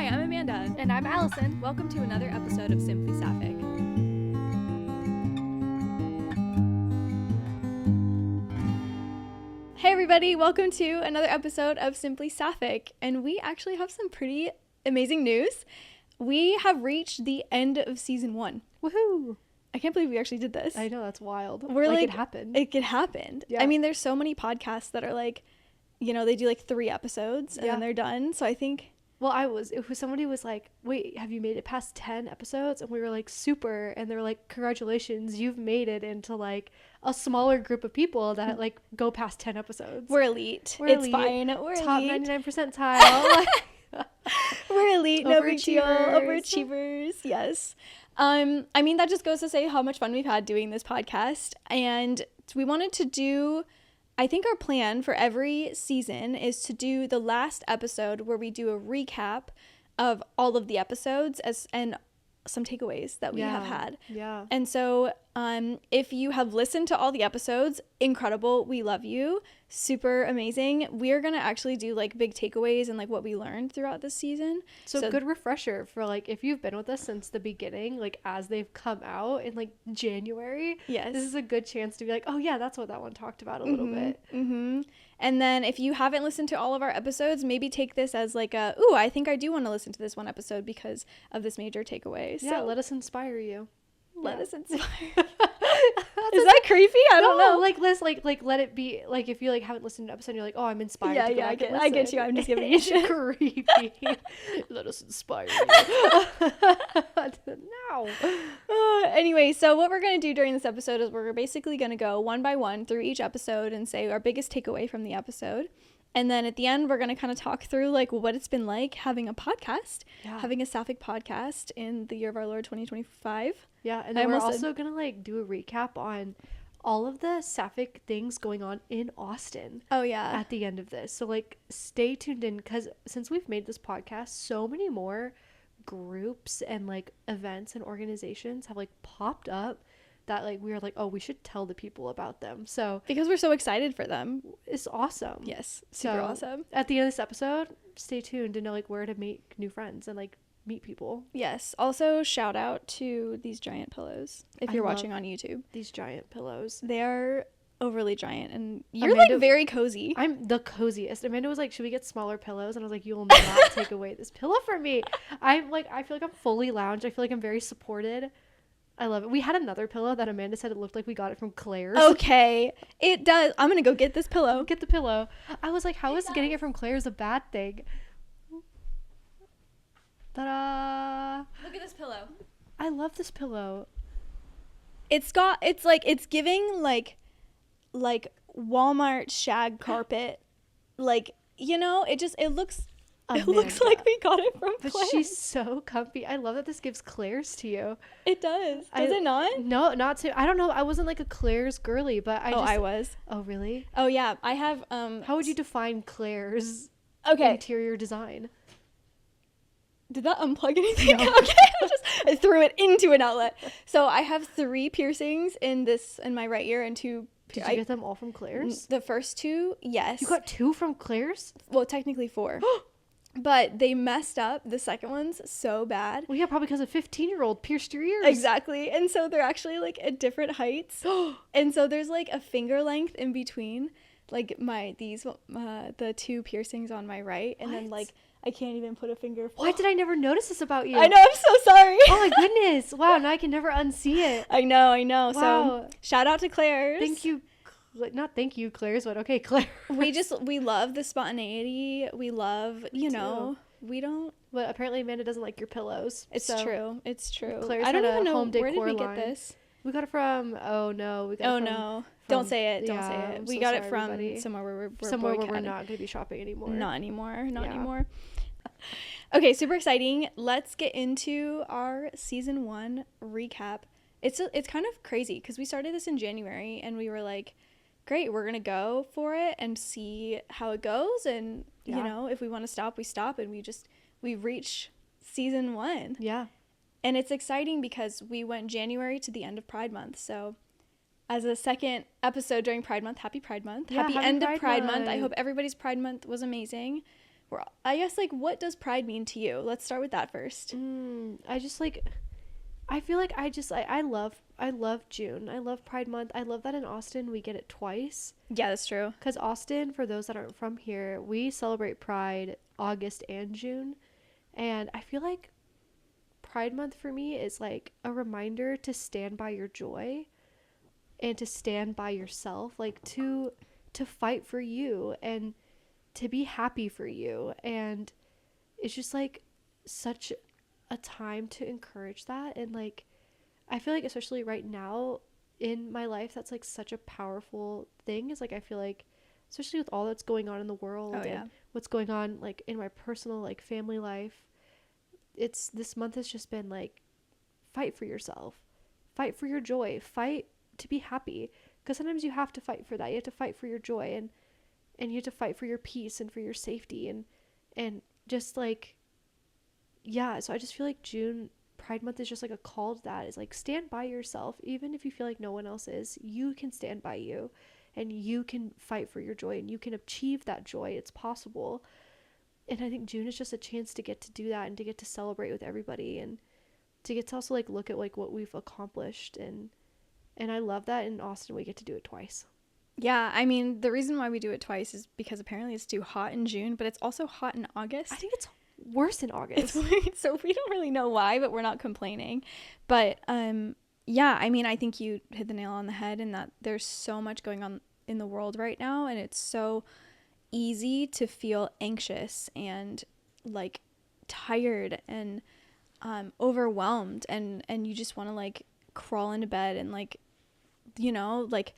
I'm Amanda. And I'm Allison. Welcome to another episode of Simply Sapphic. Hey everybody, welcome to another episode of Simply Sapphic. And we actually have some pretty amazing news. We have reached the end of season 1. Woohoo! I can't believe we actually did this. I know, that's wild. We're like it happened. It happened. Yeah. I mean, there's so many podcasts that are like, you know, they do like 3 episodes and then they're done. So I think... Well, somebody was like, wait, have you made it past 10 episodes? And we were like, super. And they were like, congratulations, you've made it into like a smaller group of people that like go past 10 episomes. We're elite. We're it's elite. Fine. We're Top elite. 99 percentile. We're elite. No big deal. Overachievers. Overachievers. Yes. I mean, that just goes to say how much fun we've had doing this podcast. And we wanted to do... I think our plan for every season is to do the last episode where we do a recap of all of the episodes and some takeaways that we have had. Yeah. And so if you have listened to all the episodes, incredible. We love you. Super amazing. We are going to actually do like big takeaways and like what we learned throughout this season. So good refresher for like if you've been with us since the beginning, like as they've come out in like January. Yes. This is a good chance to be like, oh yeah, that's what that one talked about a little bit. Mm-hmm. And then if you haven't listened to all of our episodes, maybe take this as like ooh, I think I do want to listen to this one episode because of this major takeaway. Yeah, let us inspire you. Let us inspire. Is that creepy? I don't know. Like let it be like if you like haven't listened to an episode and you're like, oh, I'm inspired. Yeah, I get you. I'm just giving you shit. Creepy. Let us inspire you. No. Anyway, so what we're going to do during this episode is we're basically going to go one by one through each episode and say our biggest takeaway from the episode. And then at the end, we're going to kind of talk through like what it's been like having a podcast, having a Sapphic podcast in the year of our Lord 2025. Yeah, and then we're also going to like do a recap on all of the Sapphic things going on in Austin. Oh, yeah. At the end of this. So like stay tuned in because since we've made this podcast, so many more groups and like events and organizations have like popped up that like we were like, oh, we should tell the people about them. So because we're so excited for them. It's awesome. Yes, super awesome. At the end of this episode, stay tuned to know like where to make new friends and like meet people. Yes. Also, shout out to these giant pillows if you're watching on YouTube. These giant pillows. They are overly giant and you're Amanda, like very cozy. I'm the coziest. Amanda was like, should we get smaller pillows? And I was like, you will not take away this pillow from me. I'm like, I feel like I'm fully lounged. I feel like I'm very supported. I love it. We had another pillow that Amanda said it looked like we got it from Claire's. Okay. It does. I'm going to go get this pillow. Get the pillow. I was like, how is getting it from Claire's a bad thing? Ta-da! Look at this pillow. I love this pillow. It's giving like Walmart shag carpet. Like, you know, it looks... Amanda. It looks like we got it from Claire's. But she's so comfy. I love that this gives Claire's to you. It does. Does it not? No, not to. I don't know. I wasn't like a Claire's girly, but I was. Oh, really? Oh, yeah. I have... How would you define Claire's interior design? Did that unplug anything? No. Okay. I threw it into an outlet. So I have 3 piercings in my right ear and 2... Did you get them all from Claire's? The first 2, yes. You got 2 from Claire's? Well, technically 4. But they messed up the second ones so bad. Well, yeah, probably because a 15-year-old pierced your ears. Exactly. And so they're actually like at different heights. And so there's like a finger length in between like the 2 piercings on my right. And then like I can't even put a finger. Why did I never notice this about you? I know. I'm so sorry. Oh my goodness. Wow. Now I can never unsee it. I know. Wow. So shout out to Claire's. Thank you. Not thank you, Claire's, but okay, Claire. We love the spontaneity. We love, we don't. But apparently Amanda doesn't like your pillows. It's true. Claire's I don't even know home where did we line. get this. We got it from. Oh no. Don't say it. Don't say it. We got it from everybody. somewhere where we're not going to be shopping anymore. Not anymore. Okay, super exciting. Let's get into our season 1 recap. It's kind of crazy because we started this in January and we were like, great, we're gonna go for it and see how it goes, and you know, if we want to stop, we stop, and we reach season 1. Yeah. And it's exciting because we went January to the end of Pride Month. So as a second episode during Pride Month, happy Pride Month. Yeah, happy end of Pride Month. Month. I hope everybody's Pride Month was amazing. I guess, like, what does pride mean to you? Let's start with that first. I just like, I feel like I love June. I love Pride Month. I love that in Austin we get it twice. Yeah, that's true. Because Austin, for those that aren't from here, we celebrate Pride August and June. And I feel like Pride Month for me is like a reminder to stand by your joy and to stand by yourself, like to fight for you and to be happy for you. And it's just like such a time to encourage that. And like I feel like especially right now in my life, that's like such a powerful thing, is like I feel like especially with all that's going on in the world and what's going on like in my personal like family life, it's this month has just been like, fight for yourself, fight for your joy, fight to be happy, because sometimes you have to fight for that. You have to fight for your joy, and you have to fight for your peace and for your safety, and just like, yeah. So I just feel like June Pride Month is just like a call to that. It's like, stand by yourself, even if you feel like no one else is. You can stand by you, and you can fight for your joy, and you can achieve that joy. It's possible. And I think June is just a chance to get to do that and to get to celebrate with everybody and to get to also like look at like what we've accomplished, and I love that in Austin we get to do it twice. Yeah, I mean, the reason why we do it twice is because apparently it's too hot in June, but it's also hot in August. I think it's worse in August. So we don't really know why, but we're not complaining. But yeah, I mean, I think you hit the nail on the head in that there's so much going on in the world right now, and it's so easy to feel anxious and like tired and overwhelmed, and you just want to like crawl into bed and like, you know, like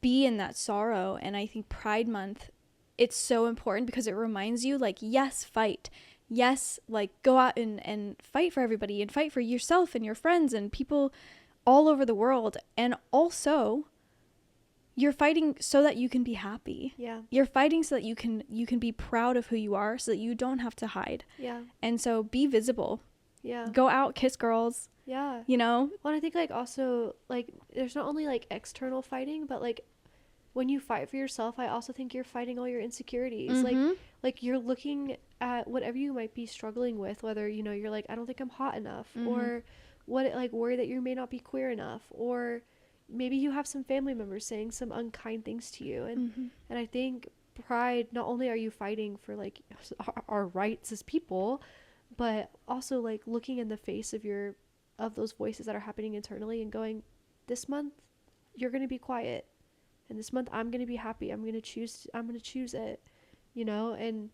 be in that sorrow. And I think Pride Month, it's so important because it reminds you like, yes, fight, yes, like go out and fight for everybody and fight for yourself and your friends and people all over the world. And also you're fighting so that you can be happy. Yeah. You're fighting so that you can be proud of who you are, so that you don't have to hide. Yeah. And so be visible. Yeah. Go out, kiss girls. Yeah. You know? Well, I think like also like there's not only like external fighting, but like when you fight for yourself, I also think you're fighting all your insecurities. Mm-hmm. Like you're looking at whatever you might be struggling with, whether, you know, you're like, I don't think I'm hot enough, or what, like worry that you may not be queer enough, or maybe you have some family members saying some unkind things to you. And I think Pride, not only are you fighting for like our rights as people, but also like looking in the face of those voices that are happening internally and going, this month you're going to be quiet, and this month I'm going to be happy. I'm going to choose it, you know. And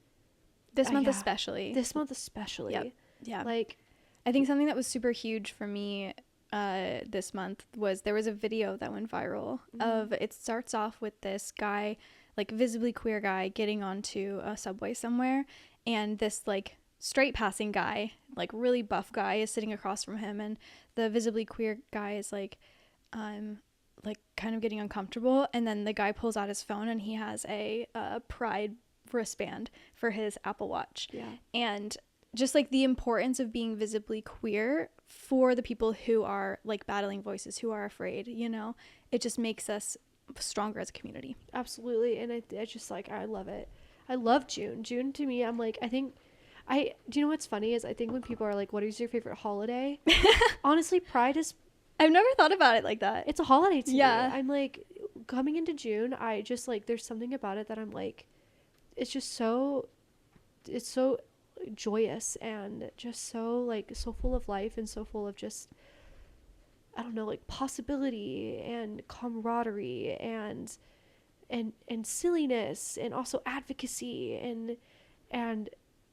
this month especially. Yep. Yeah. Like I think something that was super huge for me this month was there was a video that went viral of, it starts off with this guy, like visibly queer guy, getting onto a subway somewhere, and this like straight passing guy, like really buff guy, is sitting across from him, and the visibly queer guy is like kind of getting uncomfortable, and then the guy pulls out his phone and he has a Pride wristband for his Apple Watch. And just like the importance of being visibly queer for the people who are like battling voices, who are afraid, you know, it just makes us stronger as a community. Absolutely. And I just like, I love it. I love June. June to me, I'm like, do you know what's funny is I think when people are like, what is your favorite holiday? Honestly, Pride is, I've never thought about it like that. it's a holiday to me. Yeah. I'm like, coming into June, I just like, there's something about it that I'm like, it's so joyous and just so full of life and so full of just, I don't know, like possibility and camaraderie and silliness and also advocacy and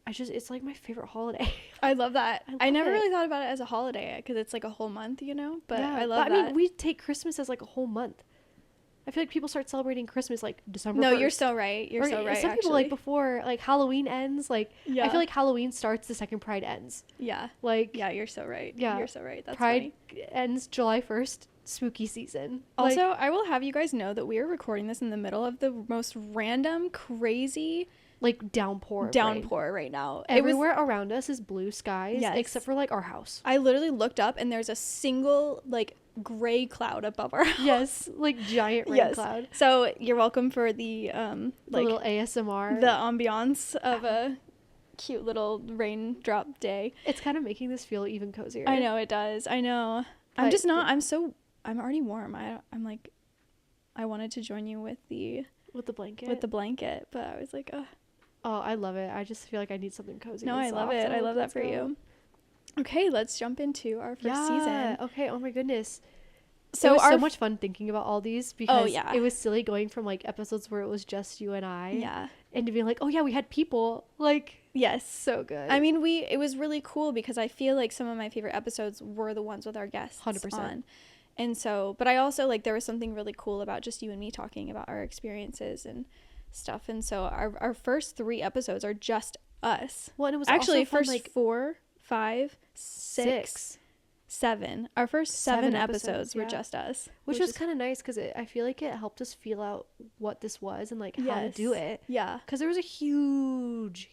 I just, it's like my favorite holiday. I love that. I never it. really thought about it as a holiday because it's like a whole month, you know, but yeah, I love that. I mean, we take Christmas as like a whole month. I feel like people start celebrating Christmas like December 1st. No, you're so right. You're so right. Some people like before like Halloween ends, like I feel like Halloween starts the second Pride ends. Yeah. Like yeah, you're so right. Yeah. You're so right. That's Pride funny. ends July 1st, spooky season. Also, I will have you guys know that we are recording this in the middle of the most random, crazy like downpour right now. Everywhere around us is blue skies, yes, except for like our house. I literally looked up and there's a single like gray cloud above our house. Yes, like giant rain Yes. cloud. So you're welcome for the The like little ASMR. the ambiance of a cute little raindrop day. It's kind of making this feel even cozier. I know it does. I know. I'm But just not. I'm already warm. I'm like, I wanted to join you with the with the blanket. but I was like, oh. Oh, I love it. I just feel like I need something cozy. No, and I love soft. it. I So love that let's for go. you. Okay, let's jump into our first season. Okay. Oh my goodness. So it was our so much fun thinking about all these because yeah. it was silly going from like episodes where it was just you and I. Yeah. And to being like, oh yeah, we had people. Like, Yes. so good. I mean, it was really cool because I feel like some of my favorite episodes were the ones with our guests 100%. on. And so, but I also like there was something really cool about just you and me talking about our experiences and stuff. And so our first 3 episodes are just us. Well, and it was actually also fun, first like 4, 5, 6, 7. Our first 7 episodes were yeah. just us, which was kind of nice because I feel like it helped us feel out what this was and like how to do it. Yeah. Because there was a huge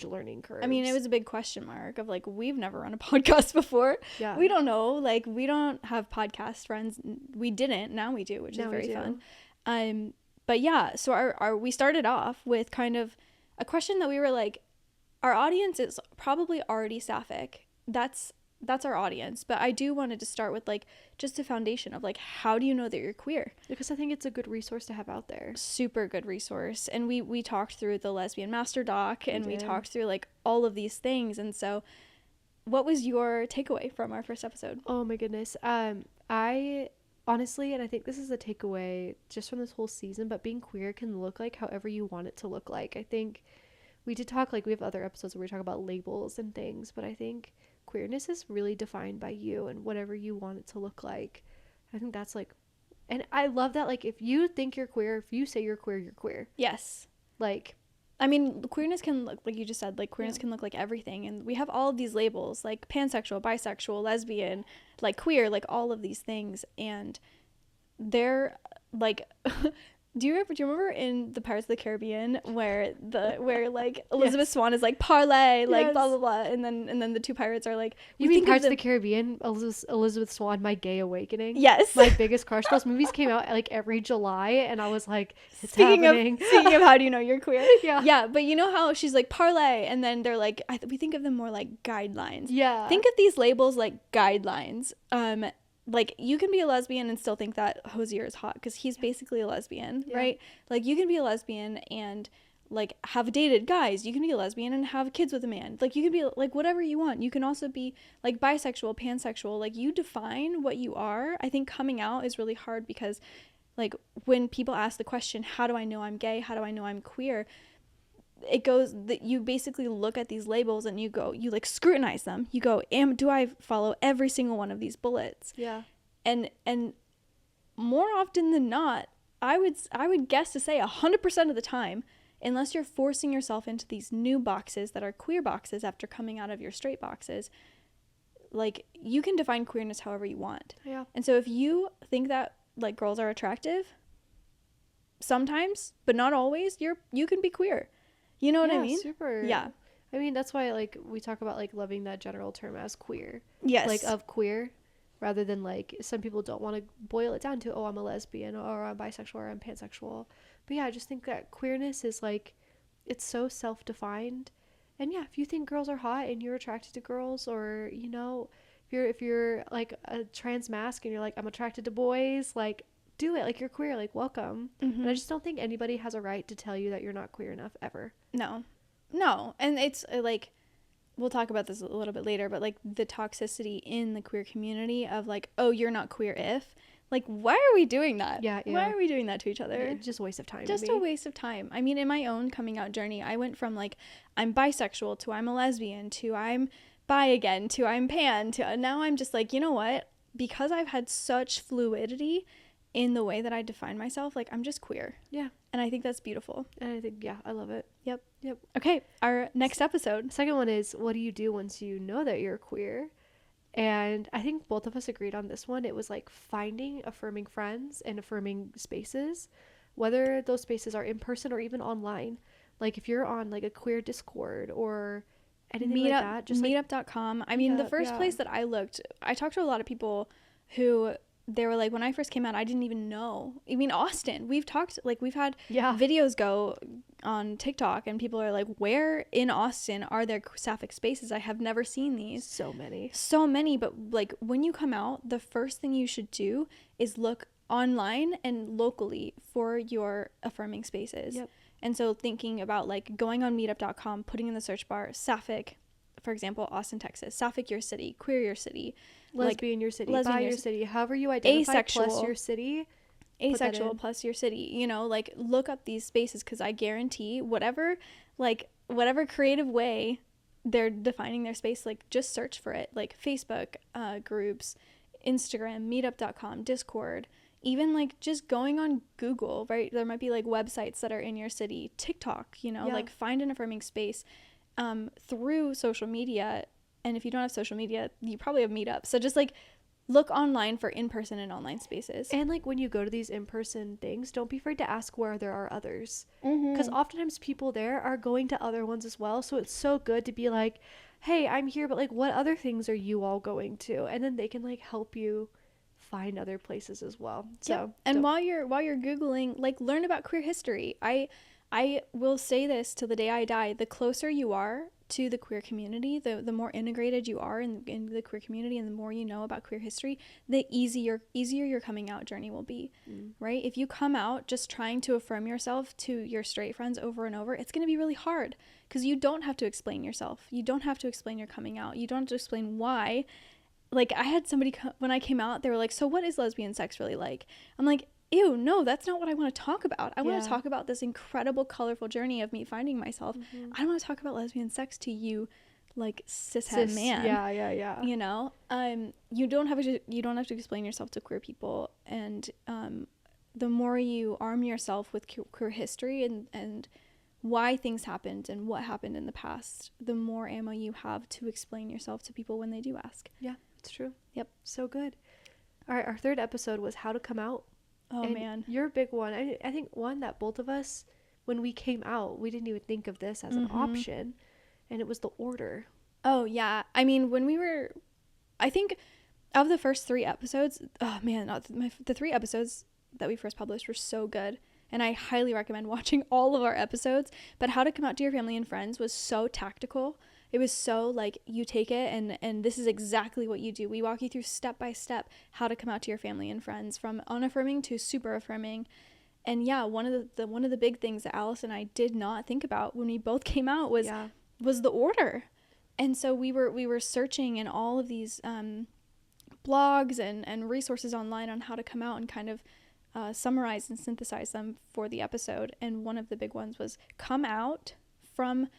learning curve. I mean, it was a big question mark of like, we've never run a podcast before. Yeah. We don't know. Like, we don't have podcast friends. We didn't. Now we do, which is very fun. But yeah, so we started off with kind of a question that we were like, our audience is probably already Sapphic. That's our audience. But I do wanted to start with like just a foundation of like, how do you know that you're queer? Because I think it's a good resource to have out there. Super good resource. And we talked through the Lesbian Master Doc and we talked through like all of these things. And so what was your takeaway from our first episode? Oh my goodness. I honestly, and I think this is a takeaway just from this whole season, but being queer can look like however you want it to look like. I think we did talk, like we have other episodes where we talk about labels and things, but I think queerness is really defined by you and whatever you want it to look like. I think that's like, and I love that, like if you think you're queer, if you say you're queer, you're queer. Yes. Like, I mean, queerness can look, like you just said, like queerness can look like everything. And we have all of these labels like pansexual, bisexual, lesbian, like queer, like all of these things. And they're like, do you remember in the Pirates of the Caribbean where like Elizabeth Swan is like parlay, like blah blah blah, and then the 2 pirates are like, you mean Pirates of the Caribbean, Elizabeth Swan, my gay awakening? Yes. My biggest crush. Those movies came out like every July and I was like, it's speaking happening. Speaking of how do you know you're queer? Yeah, but you know how she's like parlay, and then they're like, we think of them more like guidelines. Yeah, think of these labels like guidelines. Like you can be a lesbian and still think that Hosier is hot because he's basically a lesbian, right? Like you can be a lesbian and like have dated guys. You can be a lesbian and have kids with a man. Like you can be like whatever you want. You can also be like bisexual, pansexual. Like you define what you are. I think coming out is really hard because like when people ask the question, how do I know I'm gay? How do I know I'm queer? It goes that you basically look at these labels and you like scrutinize them. You go, do I follow every single one of these bullets? Yeah. And more often than not, I would guess to say 100% of the time, unless you're forcing yourself into these new boxes that are queer boxes after coming out of your straight boxes, like you can define queerness however you want. Yeah. And so if you think that like girls are attractive, sometimes, but not always, you can be queer. You know what I mean? Super. Yeah. I mean, that's why, like, we talk about, like, loving that general term as queer. Yes. Like, of queer, rather than, like, some people don't want to boil it down to, oh, I'm a lesbian, or I'm bisexual, or I'm pansexual. But, yeah, I just think that queerness is, like, it's so self-defined. And, yeah, if you think girls are hot and you're attracted to girls, or, you know, if you're, like, a trans masc and you're like, I'm attracted to boys, like, do it. Like, you're queer. Like, welcome. Mm-hmm. And I just don't think anybody has a right to tell you that you're not queer enough, ever. No. And it's like, we'll talk about this a little bit later, but like the toxicity in the queer community of like, oh, you're not queer if, like, why are we doing that? Yeah. Why are we doing that to each other? It's just a waste of time. Just a waste of time. I mean, in my own coming out journey, I went from like, I'm bisexual to I'm a lesbian to I'm bi again to I'm pan to now I'm just like, you know what? Because I've had such fluidity in the way that I define myself, like I'm just queer. Yeah. And I think that's beautiful. And I think, yeah, I love it. Yep. Okay, our next episode. The second one is, what do you do once you know that you're queer? And I think both of us agreed on this one. It was like finding affirming friends and affirming spaces, whether those spaces are in person or even online. Like if you're on like a queer Discord or anything like that. Just meetup.com. I mean, the first place that I looked, I talked to a lot of people who they were like, when I first came out, I didn't even know. I mean, Austin, we've talked, like, we've had Yeah. videos go on TikTok, and people are like, where in Austin are there Sapphic spaces? I have never seen these. So many. So many. But like, when you come out, the first thing you should do is look online and locally for your affirming spaces. Yep. And so thinking about like going on meetup.com, putting in the search bar, Sapphic, for example, Austin, Texas, Sapphic your city, queer your city, Lesbian your city, lesbian bi your your city, however you identify, asexual, plus your city. asexual plus your city, you know, like look up these spaces, because I guarantee whatever creative way they're defining their space, like just search for it, like Facebook groups, Instagram, meetup.com, Discord, even like just going on Google, right? There might be like websites that are in your city, TikTok, you know, like find an affirming space through social media. And if you don't have social media, you probably have meetups. So just like look online for in-person and online spaces. And like when you go to these in-person things, don't be afraid to ask where there are others, because oftentimes people there are going to other ones as well. So it's so good to be like, hey, I'm here, but like what other things are you all going to? And then they can like help you find other places as well. So and while you're Googling, like learn about queer history. I will say this till the day I die, the closer you are to the queer community, the more integrated you are in the queer community, and the more you know about queer history, the easier your coming out journey will be, right? If you come out just trying to affirm yourself to your straight friends over and over, it's going to be really hard, because you don't have to explain yourself. You don't have to explain your coming out. You don't have to explain why. Like, I had somebody when I came out, they were like, so what is lesbian sex really like? I'm like, ew, no, that's not what I want to talk about. I want to talk about this incredible, colorful journey of me finding myself. I don't want to talk about lesbian sex to you, like cishet man. Yeah. You know, you don't have to explain yourself to queer people, and the more you arm yourself with queer history and why things happened and what happened in the past, the more ammo you have to explain yourself to people when they do ask. Yeah, it's true. Yep. So good. All right, our third episode was how to come out. Oh, and man. Your big one. I think one that both of us, when we came out, we didn't even think of this as an option, and it was the order. Oh, yeah. I mean, I think of the first 3 episodes, oh, man, the 3 episodes that we first published were so good, and I highly recommend watching all of our episodes. But how to come out to your family and friends was so tactical. It was so like, you take it and this is exactly what you do. We walk you through step by step how to come out to your family and friends, from unaffirming to super affirming. And yeah, one of the big things that Alice and I did not think about when we both came out was the order. And so we were searching in all of these blogs and resources online on how to come out, and kind of summarize and synthesize them for the episode. And one of the big ones was come out from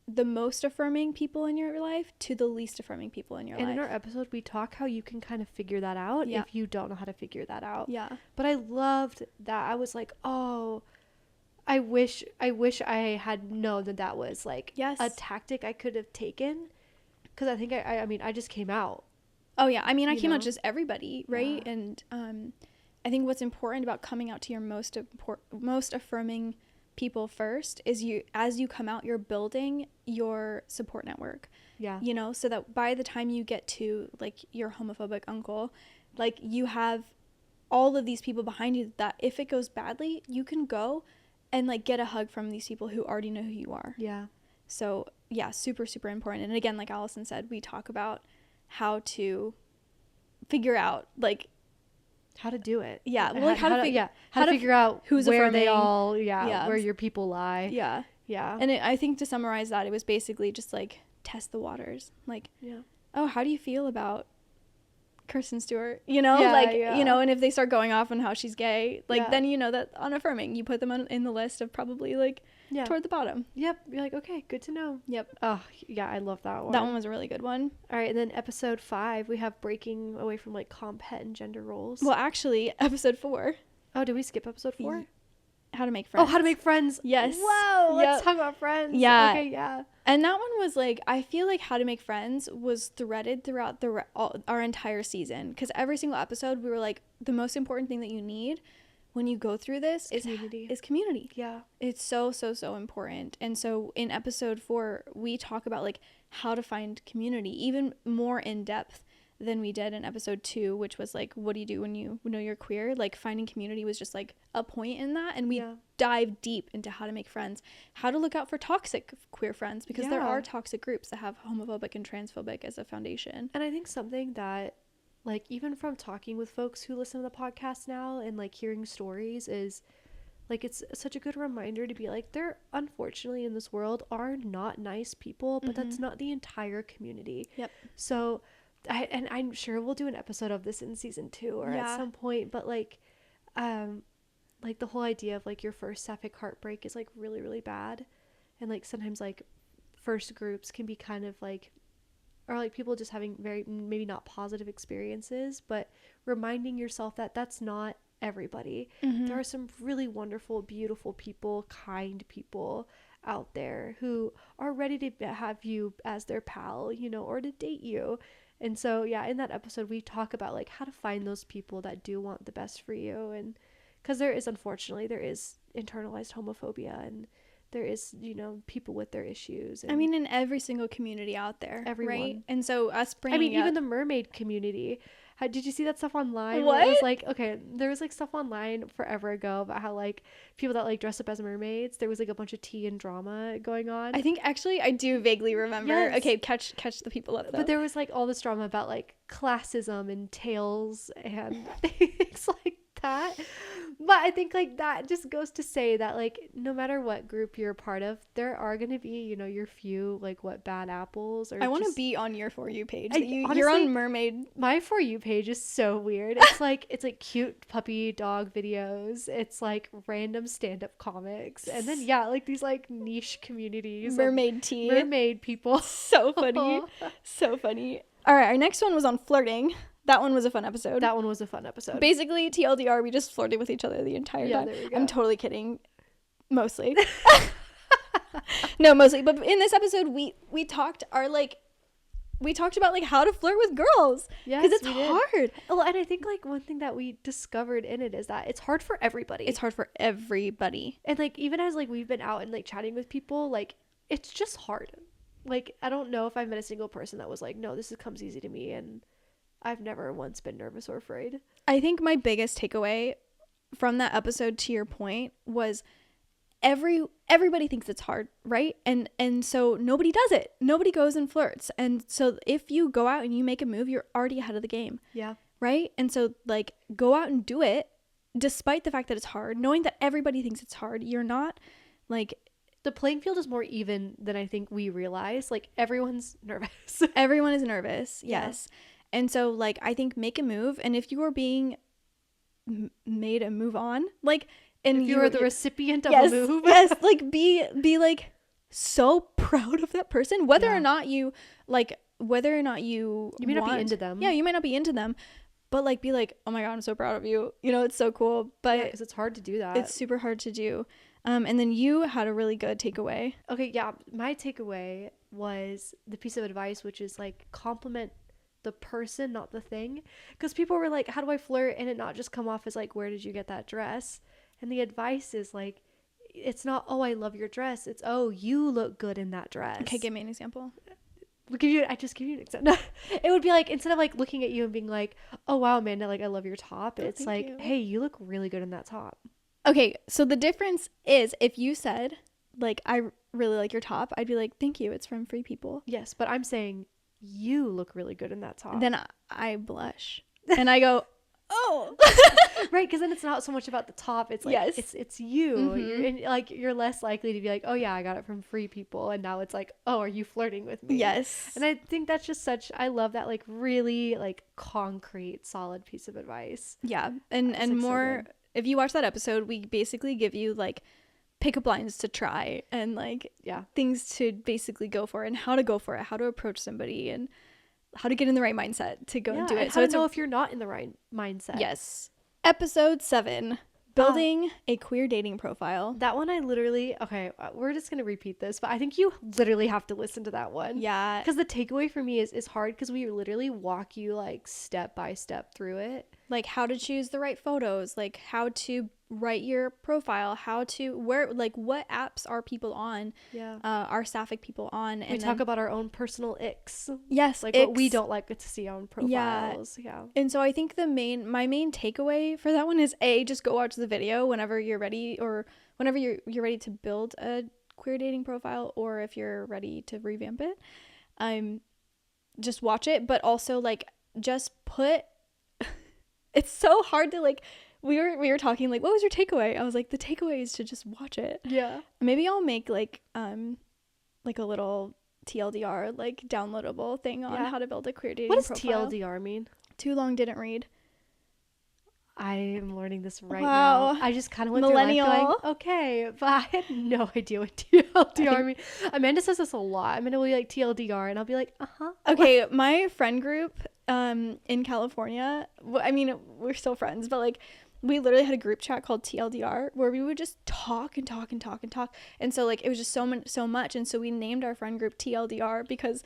the most affirming people in your life to the least affirming people in your life. And in our episode, we talk how you can kind of figure that out if you don't know how to figure that out. Yeah. But I loved that. I was like, oh, I wish I had known that was like a tactic I could have taken. Because I think I just came out. Oh, yeah. I mean, I came out just everybody, right? Yeah. And I think what's important about coming out to your most affirming people first is as you come out, you're building your support network. Yeah. You know, so that by the time you get to like your homophobic uncle, like you have all of these people behind you that if it goes badly, you can go and like get a hug from these people who already know who you are. Yeah. So yeah, super, super important. And again, like Allison said, we talk about how to figure out like how to do it. Yeah. Well, like how to figure out who's where affirming. they all, where your people lie. Yeah. Yeah. And I think to summarize that, it was basically just like test the waters. Like, oh, how do you feel about Kirsten Stewart? You know, you know, and if they start going off on how she's gay, like then you know that unaffirming, you put them in the list of probably like toward the bottom. Yep. You're like, okay, good to know. Yep. Oh, yeah, I love that one. That one was a really good one. All right, and then episode 5, we have breaking away from like comp, het, and gender roles. Well, actually, episode 4. Oh, did we skip episode 4? How to make friends. Oh, how to make friends. Yes. Whoa, let's talk about friends. Yeah. Okay, yeah. And that one was like, I feel like how to make friends was threaded throughout our entire season, because every single episode we were like, the most important thing that you need when you go through this is community. Yeah. It's so, so, so important. And so in episode 4, we talk about like how to find community even more in depth than we did in episode 2, which was like, what do you do when you know you're queer? Like, finding community was just like a point in that, and we dive deep into how to make friends, how to look out for toxic queer friends, because there are toxic groups that have homophobic and transphobic as a foundation. And I think something that, like, even from talking with folks who listen to the podcast now and like hearing stories, is like, it's such a good reminder to be like, there unfortunately in this world are not nice people, but that's not the entire community. So I'm sure we'll do an episode of this in season 2 or at some point, but like the whole idea of like your first sapphic heartbreak is like really, really bad. And like sometimes like first groups can be kind of like, or like people just having very maybe not positive experiences, but reminding yourself that that's not everybody. There are some really wonderful, beautiful people, kind people out there who are ready to have you as their pal, you know, or to date you. And so in that episode we talk about like how to find those people that do want the best for you. And because there is internalized homophobia, and there is, you know, people with their issues. And I mean, in every single community out there, everyone. Right? And so us bringing even the mermaid community. Did you see that stuff online? What? It was like, okay, there was like stuff online forever ago about how like people that like dress up as mermaids, there was like a bunch of tea and drama going on. I think actually I do vaguely remember. Yes. Okay, catch the people up though. But there was like all this drama about like classism and tails and things like that. But I think like that just goes to say that like no matter what group you're a part of, there are going to be, you know, your few like bad apples. Or I want to be on your For You page. Honestly, you're on mermaid. My For You page is so weird. It's like cute puppy dog videos. It's like random stand-up comics, and then like these like niche communities. Mermaid tea. Mermaid people. So funny. So funny. All right, our next one was on flirting. That one was a fun episode. Basically, TLDR, we just flirted with each other the entire time. There we go. I'm totally kidding. Mostly. No, mostly. But in this episode, we talked about like how to flirt with girls. Yes, because it's hard. Well, and I think like one thing that we discovered in it is that it's hard for everybody. And like even as like we've been out and like chatting with people, like it's just hard. Like I don't know if I've met a single person that was like, no, this comes easy to me, and I've never once been nervous or afraid. I think my biggest takeaway from that episode, to your point, was everybody thinks it's hard, right? And so nobody does it. Nobody goes and flirts. And so if you go out and you make a move, you're already ahead of the game. Yeah. Right? And so like go out and do it despite the fact that it's hard, knowing that everybody thinks it's hard. You're not like, the playing field is more even than I think we realize. Like everyone's nervous. Everyone is nervous. Yes. Yeah. And so like I think make a move, and if you are being made a move on, like, and if you're the recipient of a move, like be like so proud of that person, whether or not you may not be into them. Yeah, you might not be into them, but like be like, oh my god, I'm so proud of you. You know, it's so cool. But because it's hard to do that. It's super hard to do. And then you had a really good takeaway. Okay, yeah, my takeaway was the piece of advice, which is like compliment the person, not the thing. Because people were like, how do I flirt and it not just come off as like, where did you get that dress? And the advice is like, it's not, oh, I love your dress. It's, oh, you look good in that dress. Okay, give me an example. I just give you an example. It would be like, instead of like looking at you and being like, oh wow, Amanda, like I love your top, it's like, hey, you look really good in that top. Okay, so the difference is if you said like, I really like your top, I'd be like, thank you, it's from Free People. Yes, but I'm saying you look really good in that top. Then I blush and I go, oh. Right, because then it's not so much about the top, it's like, it's you. Mm-hmm. You're less likely to be like, oh yeah, I got it from Free People, and now it's like, oh, are you flirting with me? Yes. And I think that's just I love that like really like concrete, solid piece of advice. Yeah, and more, so if you watch that episode, we basically give you like pickup lines to try and like things to basically go for, and how to go for it, how to approach somebody, and how to get in the right mindset to go and do it. So it's if you're not in the right mindset. Yes. Episode 7, building a queer dating profile. That one I literally, okay, we're just going to repeat this, but I think you literally have to listen to that one. Yeah. Because the takeaway for me is hard, because we literally walk you like step by step through it. Like how to choose the right photos, like how to write your profile, how to like what apps are people on, are Sapphic people on, and we talk about our own personal icks. Yes, like what we don't like to see on profiles. Yeah. And so I think my main takeaway for that one is just go watch the video whenever you're ready, or whenever you're ready to build a queer dating profile, or if you're ready to revamp it. Just watch it, but also like just put it's so hard to like we were talking like, what was your takeaway? I was like, the takeaway is to just watch it. Yeah. Maybe I'll make like a little TLDR like downloadable thing on how to build a queer dating profile. What does TLDR mean? Too long didn't read. I am learning this right wow. now. I just kind of went through life going, okay, but I had no idea what TLDR mean. Amanda says this a lot. Amanda will be like TLDR, and I'll be like, Okay, my friend group in California, I mean, we're still friends, but like we literally had a group chat called TLDR where we would just talk and talk and talk and talk. And so like it was just so much. And so we named our friend group TLDR because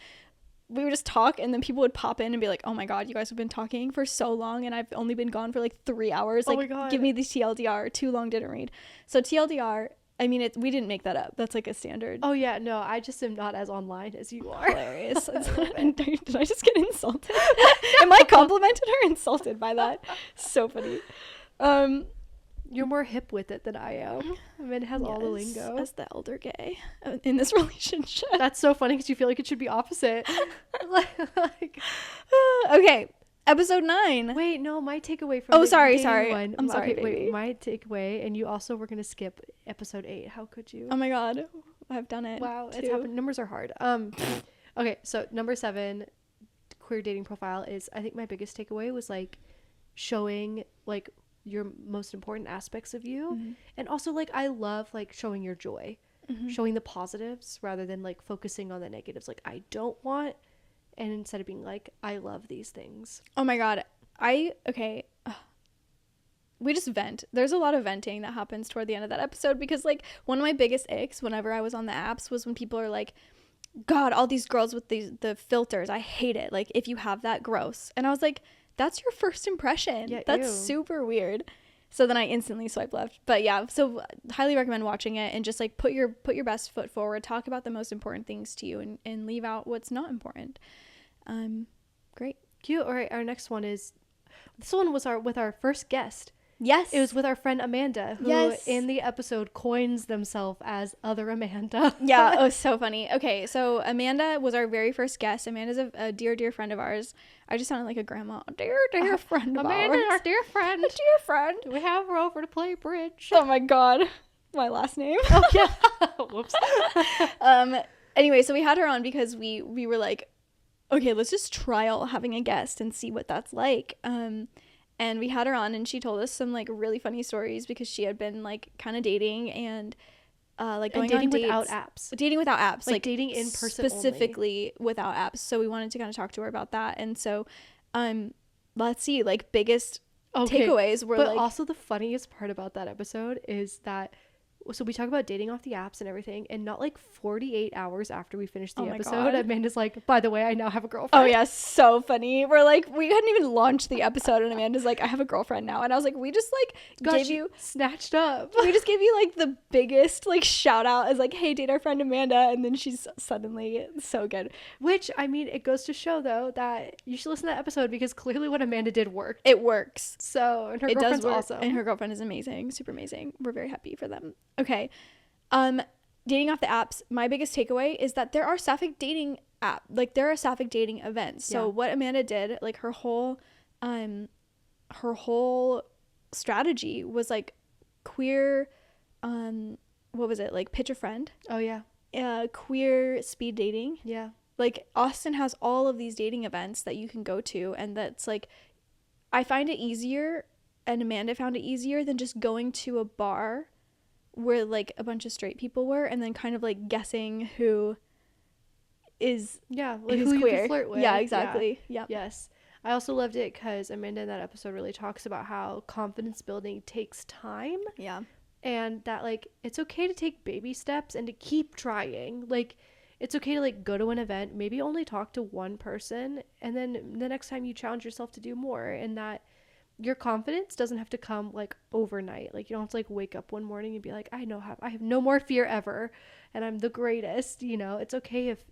we would just talk, and then people would pop in and be like, oh my God, you guys have been talking for so long and I've only been gone for like 3 hours. Like, give me the TLDR, too long didn't read. So TLDR, I mean, we didn't make that up. That's like a standard. Oh yeah, no, I just am not as online as you are. Hilarious. Did I just get insulted? Am I complimented or insulted by that? So funny. You're more hip with it than I am. Amanda has all the lingo. As the elder gay in this relationship. That's so funny because you feel like it should be opposite. Okay, episode 9. Wait, no, my takeaway from sorry. one. I'm sorry, okay, baby. Wait, my takeaway, and you also were gonna skip episode 8. How could you? Oh my God, I've done it. Wow, too. it's happened. Numbers are hard. Okay, so number 7, queer dating profile is. I think my biggest takeaway was like showing like your most important aspects of you, and also like I love like showing your joy, showing the positives rather than like focusing on the negatives. Like I don't want, and instead of being like I love these things. Oh my God, we just vent. There's a lot of venting that happens toward the end of that episode, because like one of my biggest icks whenever I was on the apps was when people are like, God, all these girls with the filters, I hate it, like if you have that, gross. And I was like, that's your first impression. Yeah, that's super weird. So then I instantly swipe left. But yeah, so highly recommend watching it, and just like put your best foot forward, talk about the most important things to you, and leave out what's not important. Great. Cute. All right, our next one is, this one was with our first guest. Yes. It was with our friend Amanda, who in the episode coins themselves as Other Amanda. Yeah, it was so funny. Okay, so Amanda was our very first guest. Amanda's a dear, dear friend of ours. I just sounded like a grandma. Dear, dear friend of Amanda, ours. our dear friend. A dear friend. We have her over to play bridge. Oh my God. My last name. Oh, yeah. Whoops. Anyway, so we had her on because we were like, okay, let's just trial having a guest and see what that's like. And we had her on, and she told us some like really funny stories, because she had been like kind of dating and like going on dates without apps. Dating without apps, like dating in person specifically only. Without apps. So we wanted to kind of talk to her about that. And so let's see, like biggest takeaways were, but like, also the funniest part about that episode is that, so we talk about dating off the apps and everything, and not like 48 hours after we finished the episode, Amanda's like, by the way, I now have a girlfriend. Oh yeah, so funny. We're like, we hadn't even launched the episode, and Amanda's like, I have a girlfriend now. And I was like, we just like gave you snatched up. We just gave you like the biggest like shout out as like, hey, date our friend Amanda. And then she's suddenly so good. Which, I mean, it goes to show though that you should listen to that episode, because clearly what Amanda did worked. It works. So, and her girlfriend's awesome. And her girlfriend is amazing, super amazing. We're very happy for them. Okay. Dating off the apps, my biggest takeaway is that there are Sapphic dating there are Sapphic dating events. So what Amanda did, like her whole strategy was like queer, what was it? Like pitch a friend. Oh yeah. Queer speed dating. Yeah. Like Austin has all of these dating events that you can go to, and that's like, I find it easier, and Amanda found it easier than just going to a bar where like a bunch of straight people were, and then kind of like guessing who is who's who queer. You can flirt with. Yeah, exactly. Yeah. Yes. I also loved it because Amanda in that episode really talks about how confidence building takes time. Yeah. And that like it's okay to take baby steps and to keep trying. Like it's okay to like go to an event, maybe only talk to one person, and then the next time you challenge yourself to do more, and that your confidence doesn't have to come like overnight. Like you don't have to like wake up one morning and be like, I have no more fear ever and I'm the greatest, you know. It's okay if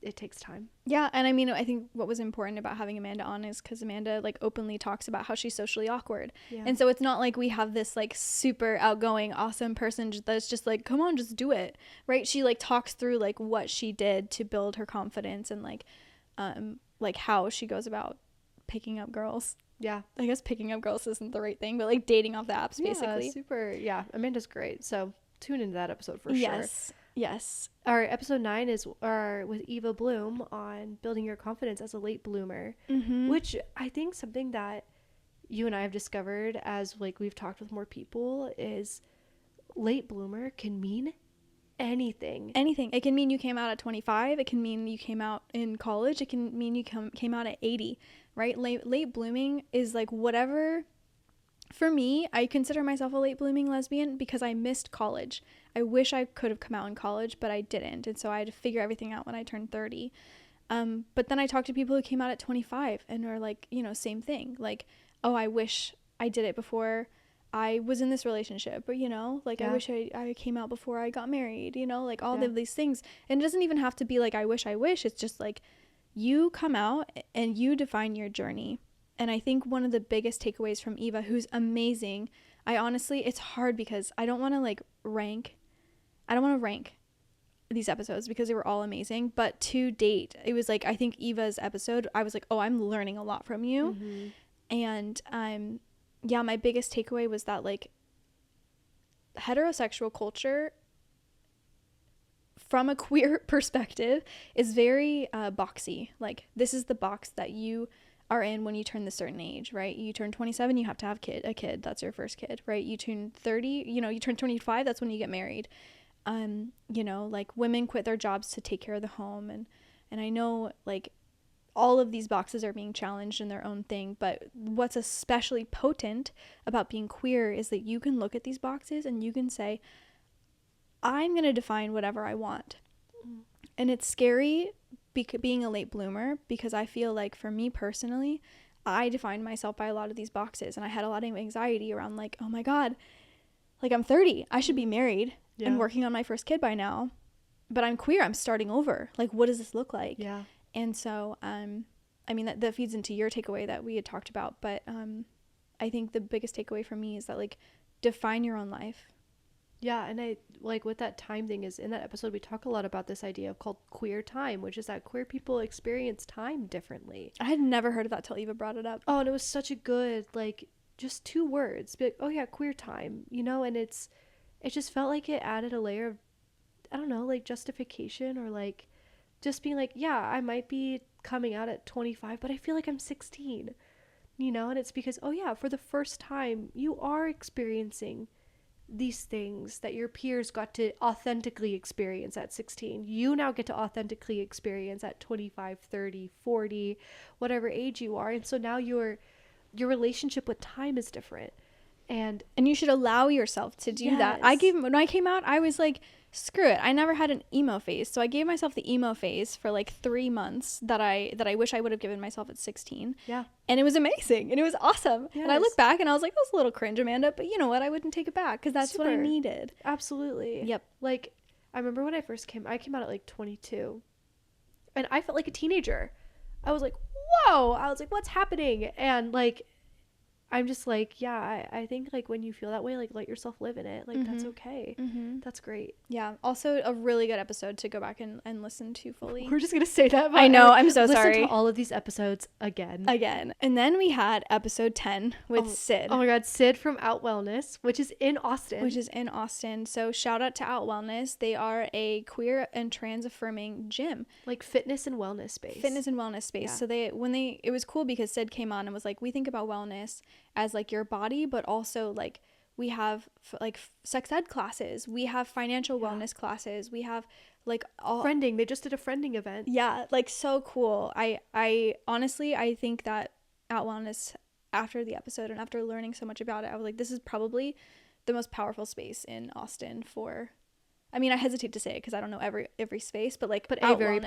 it takes time. Yeah, and I mean, I think what was important about having Amanda on is because Amanda like openly talks about how she's socially awkward, Yeah. and so it's not like we have this like super outgoing, awesome person that's just like, come on, just do it, right? She like talks through like what she did to build her confidence and like how she goes about picking up girls. Yeah. I guess picking up girls isn't the right thing, but like dating off the apps, basically. Yeah, super. Yeah, Amanda's great. So tune into that episode for sure. Yes. Our episode 9 is with Eva Bloom on building your confidence as a late bloomer, which I think something that you and I have discovered as like we've talked with more people is late bloomer can mean anything. It can mean you came out at 25. It can mean you came out in college. It can mean you came out at 80, right? Late blooming is like whatever. For me, I consider myself a late blooming lesbian because I missed college. I wish I could have come out in college, but I didn't. And so I had to figure everything out when I turned 30. But then I talked to people who came out at 25 and are like, you know, same thing. Like, oh, I wish I did it before I was in this relationship. Or, you know, like I wish I came out before I got married, you know, like all of these things. And it doesn't even have to be like, I wish. It's just like you come out and you define your journey. And I think one of the biggest takeaways from Eva, who's amazing, it's hard because I don't want to rank these episodes because they were all amazing. But to date, it was like, I think Eva's episode, I was like, oh, I'm learning a lot from you. And my biggest takeaway was that like heterosexual culture from a queer perspective is very boxy. Like this is the box that you are in when you turn the certain age, right? You turn 27, you have to have a kid. That's your first kid, right? You turn 30, you turn 25, that's when you get married. Like women quit their jobs to take care of the home. And I know like all of these boxes are being challenged in their own thing, but what's especially potent about being queer is that you can look at these boxes and you can say, I'm going to define whatever I want. And it's scary being a late bloomer because I feel like for me personally, I defined myself by a lot of these boxes, and I had a lot of anxiety around like, oh my God, like I'm 30, I should be married and working on my first kid by now, but I'm queer, I'm starting over. Like, what does this look like? Yeah. And so, I mean, that feeds into your takeaway that we had talked about, but I think the biggest takeaway for me is that like define your own life. Yeah, and I like what that time thing is. In that episode, we talk a lot about this idea called queer time, which is that queer people experience time differently. I had never heard of that till Eva brought it up. Oh, and it was such a good, like, just 2 words. Be like, oh yeah, queer time, you know? And it just felt like it added a layer of, I don't know, like justification or like just being like, yeah, I might be coming out at 25, but I feel like I'm 16, you know? And it's because, oh yeah, for the first time, you are experiencing these things that your peers got to authentically experience at 16. You now get to authentically experience at 25, 30, 40, whatever age you are. And so now your relationship with time is different. And you should allow yourself to do that. When I came out, I was like, screw it. I never had an emo phase. So I gave myself the emo phase for like 3 months that I wish I would have given myself at 16. Yeah. And it was amazing. And it was awesome. Yes. And I look back and I was like, that was a little cringe, Amanda. But you know what? I wouldn't take it back because that's what I needed. Absolutely. Yep. Like, I remember when I came out at like 22. And I felt like a teenager. I was like, whoa. I was like, what's happening? And like, I'm just like, yeah, I think like when you feel that way, like let yourself live in it. Like that's okay. That's great. Yeah. Also a really good episode to go back and listen to fully. We're just going to say that. I know. I'm so sorry. Listen to all of these episodes again. And then we had episode 10 with Sid. Oh my God. Sid from Out Wellness, which is in Austin. So shout out to Out Wellness. They are a queer and trans affirming gym. Like fitness and wellness space. Yeah. So it was cool because Sid came on and was like, we think about wellness as like your body, but also like we have like sex ed classes, we have financial wellness classes, we have like all friending. They just did a friending event. Yeah, like so cool. I honestly, I think that Out Wellness, after the episode and after learning so much about it, I was like, this is probably the most powerful space in Austin for, I mean, I hesitate to say it because I don't know every space, but a very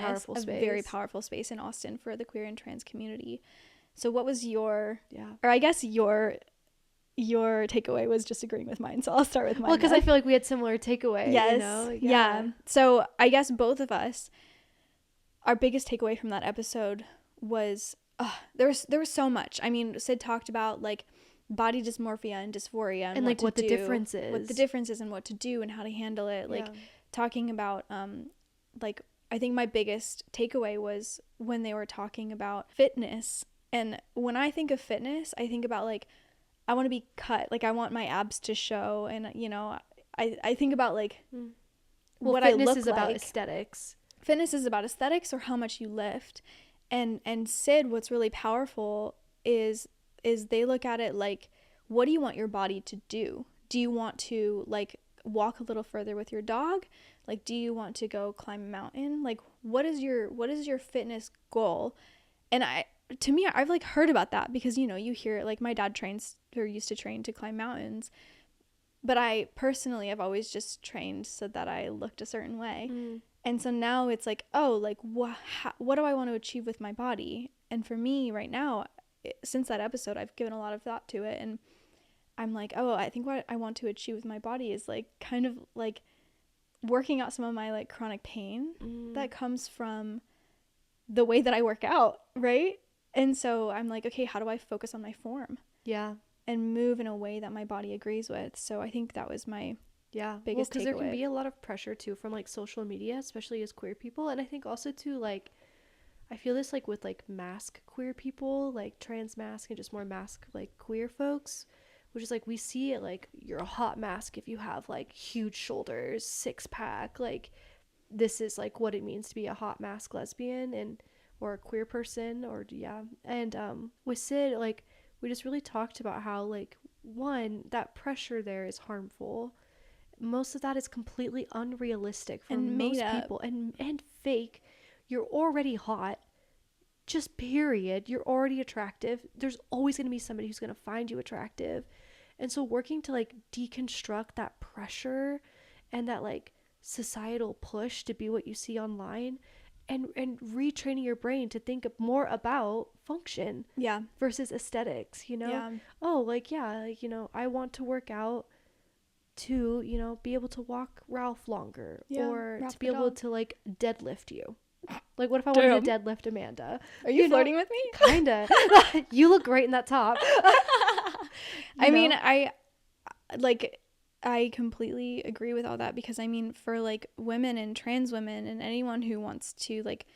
powerful space in Austin for the queer and trans community. So what was your, Yeah. or I guess your takeaway was just agreeing with mine. So I'll start with mine. Well, because I feel like we had similar takeaway. Yes. You know? Yeah. So I guess both of us, our biggest takeaway from that episode was there was so much. I mean, Sid talked about like body dysmorphia and dysphoria and like what the difference is, and what to do and how to handle it. Like Yeah. talking about like I think my biggest takeaway was when they were talking about fitness. And when I think of fitness, I think about like I want to be cut, like I want my abs to show, and you know, I think about like what I look like. Fitness is about aesthetics. Fitness is about aesthetics or how much you lift. And Sid, what's really powerful is they look at it like, what do you want your body to do? Do you want to like walk a little further with your dog? Like, do you want to go climb a mountain? Like, what is your fitness goal? And to me, I've like heard about that because, you know, you hear it, like my dad trains or used to train to climb mountains. But I personally, I've always just trained so that I looked a certain way. And so now it's like, oh, like what do I want to achieve with my body? And for me right now, since that episode, I've given a lot of thought to it. And I'm like, oh, I think what I want to achieve with my body is like kind of like working out some of my like chronic pain that comes from the way that I work out, right? And so I'm like, okay, how do I focus on my form? Yeah. And move in a way that my body agrees with. So I think that was my biggest because takeaway. there can be a lot of pressure too from like social media, especially as queer people. And I think also too, like, I feel this like with like mask queer people, like trans mask and just more mask like queer folks, which is like we see it like you're a hot mask if you have like huge shoulders, 6-pack, like this is like what it means to be a hot mask lesbian and or a queer person or and with Sid, like we just really talked about how like one, that pressure there is harmful. Most of that is completely unrealistic for most people and fake. You're already hot, just period. You're already attractive. There's always going to be somebody who's going to find you attractive. And so working to like deconstruct that pressure and that like societal push to be what you see online and retraining your brain to think more about function versus aesthetics, you know? Oh, like like, you know, I want to work out to, you know, be able to walk Ralph longer or Ralph to be able to like deadlift you. Like, what if I wanted to deadlift Amanda? Are you flirting with me? Kinda. You look great in that top. I mean, I completely agree with all that because I mean, for like women and trans women and anyone who wants to like,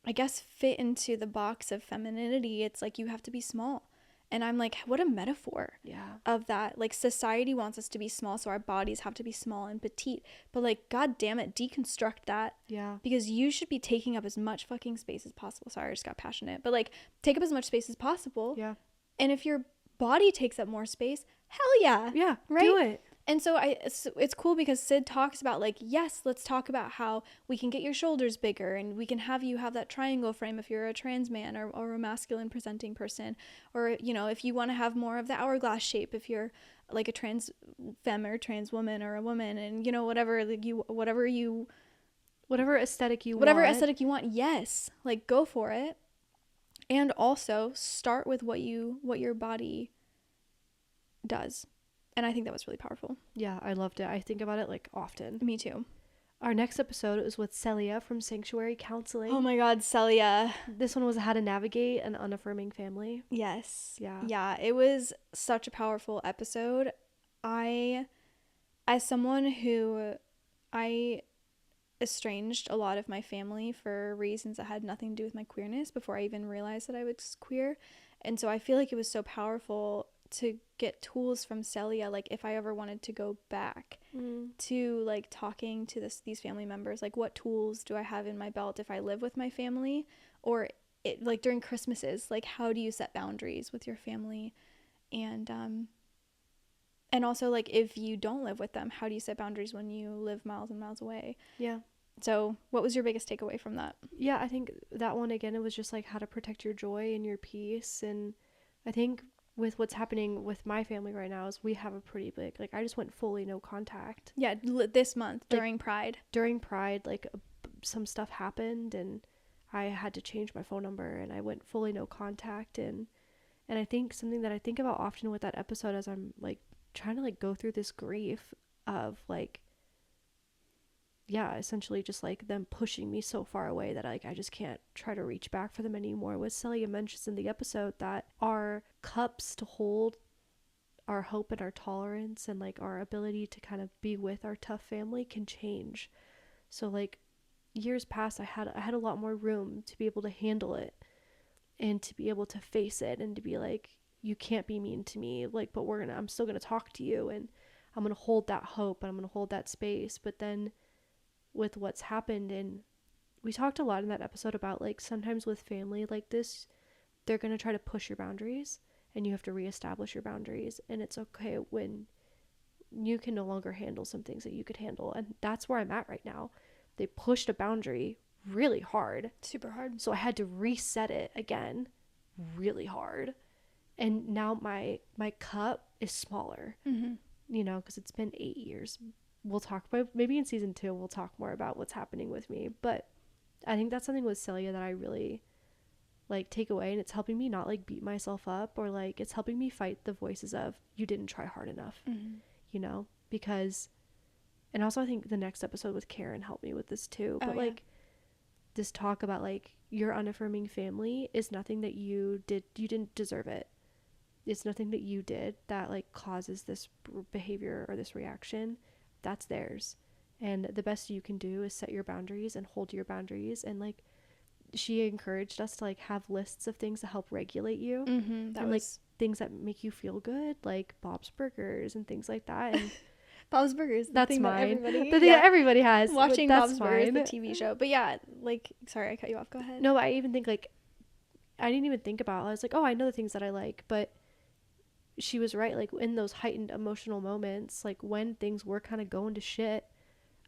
I guess, fit into the box of femininity, it's like you have to be small. And I'm like, what a metaphor of that. Like, society wants us to be small, so our bodies have to be small and petite. But, like, God damn it, deconstruct that. Yeah. Because you should be taking up as much fucking space as possible. Sorry, I just got passionate. But, like, take up as much space as possible. Yeah. And if your body takes up more space, hell yeah. Yeah, right? Do it. And so it's cool because Sid talks about like, yes, let's talk about how we can get your shoulders bigger and we can have you have that triangle frame if you're a trans man or a masculine presenting person, or, you know, if you want to have more of the hourglass shape, if you're like a trans femme or trans woman or a woman, and, you know, whatever aesthetic you want, yes, like go for it. And also start with what your body does. And I think that was really powerful. Yeah, I loved it. I think about it like often. Me too. Our next episode was with Celia from Sanctuary Counseling. Oh my God, Celia. This one was how to navigate an unaffirming family. Yes. Yeah. Yeah, it was such a powerful episode. As someone who I estranged a lot of my family for reasons that had nothing to do with my queerness before I even realized that I was queer. And so I feel like it was so powerful to get tools from Celia, like if I ever wanted to go back to like talking to these family members, like what tools do I have in my belt if I live with my family, or like during Christmases, like how do you set boundaries with your family, and also like if you don't live with them, how do you set boundaries when you live miles and miles away? Yeah. So what was your biggest takeaway from that? Yeah, I think that one, again, it was just like how to protect your joy and your peace. And I think with what's happening with my family right now is we have a pretty big, like, I just went fully no contact. Yeah, this month during Pride. During Pride, like some stuff happened, and I had to change my phone number and I went fully no contact. And I think something that I think about often with that episode as I'm like trying to like go through this grief of like, yeah, essentially just like them pushing me so far away that like I just can't try to reach back for them anymore. Was Celia mentions in the episode that our cups to hold our hope and our tolerance and like our ability to kind of be with our tough family can change. So like years past, I had a lot more room to be able to handle it and to be able to face it and to be like, you can't be mean to me, like, but I'm still gonna talk to you, and I'm gonna hold that hope and I'm gonna hold that space. But then with what's happened, and we talked a lot in that episode about like sometimes with family like this, they're gonna try to push your boundaries and you have to reestablish your boundaries, and it's okay when you can no longer handle some things that you could handle. And that's where I'm at right now. They pushed a boundary really hard, super hard, so I had to reset it again really hard, and now my cup is smaller. You know, because it's been 8 years. We'll talk about, maybe in season 2 we'll talk more about what's happening with me, but I think that's something with Celia that I really like take away, and it's helping me not like beat myself up, or like it's helping me fight the voices of you didn't try hard enough. You know, because, and also I think the next episode with Karen helped me with this too, but like this talk about like your unaffirming family is nothing that you didn't deserve it. It's nothing that you did that like causes this behavior or this reaction. That's theirs, and the best you can do is set your boundaries and hold your boundaries. And like she encouraged us to like have lists of things to help regulate you, that and was like things that make you feel good, like Bob's Burgers and things like that. And Bob's Burgers, that's mine. the thing that everybody has. Watching That's Bob's Burgers, fine. the TV show. But yeah, like, sorry, I cut you off. Go ahead. No, I even think like I didn't even think about it. I was like, oh, I know the things that I like, but she was right. Like in those heightened emotional moments, like when things were kind of going to shit,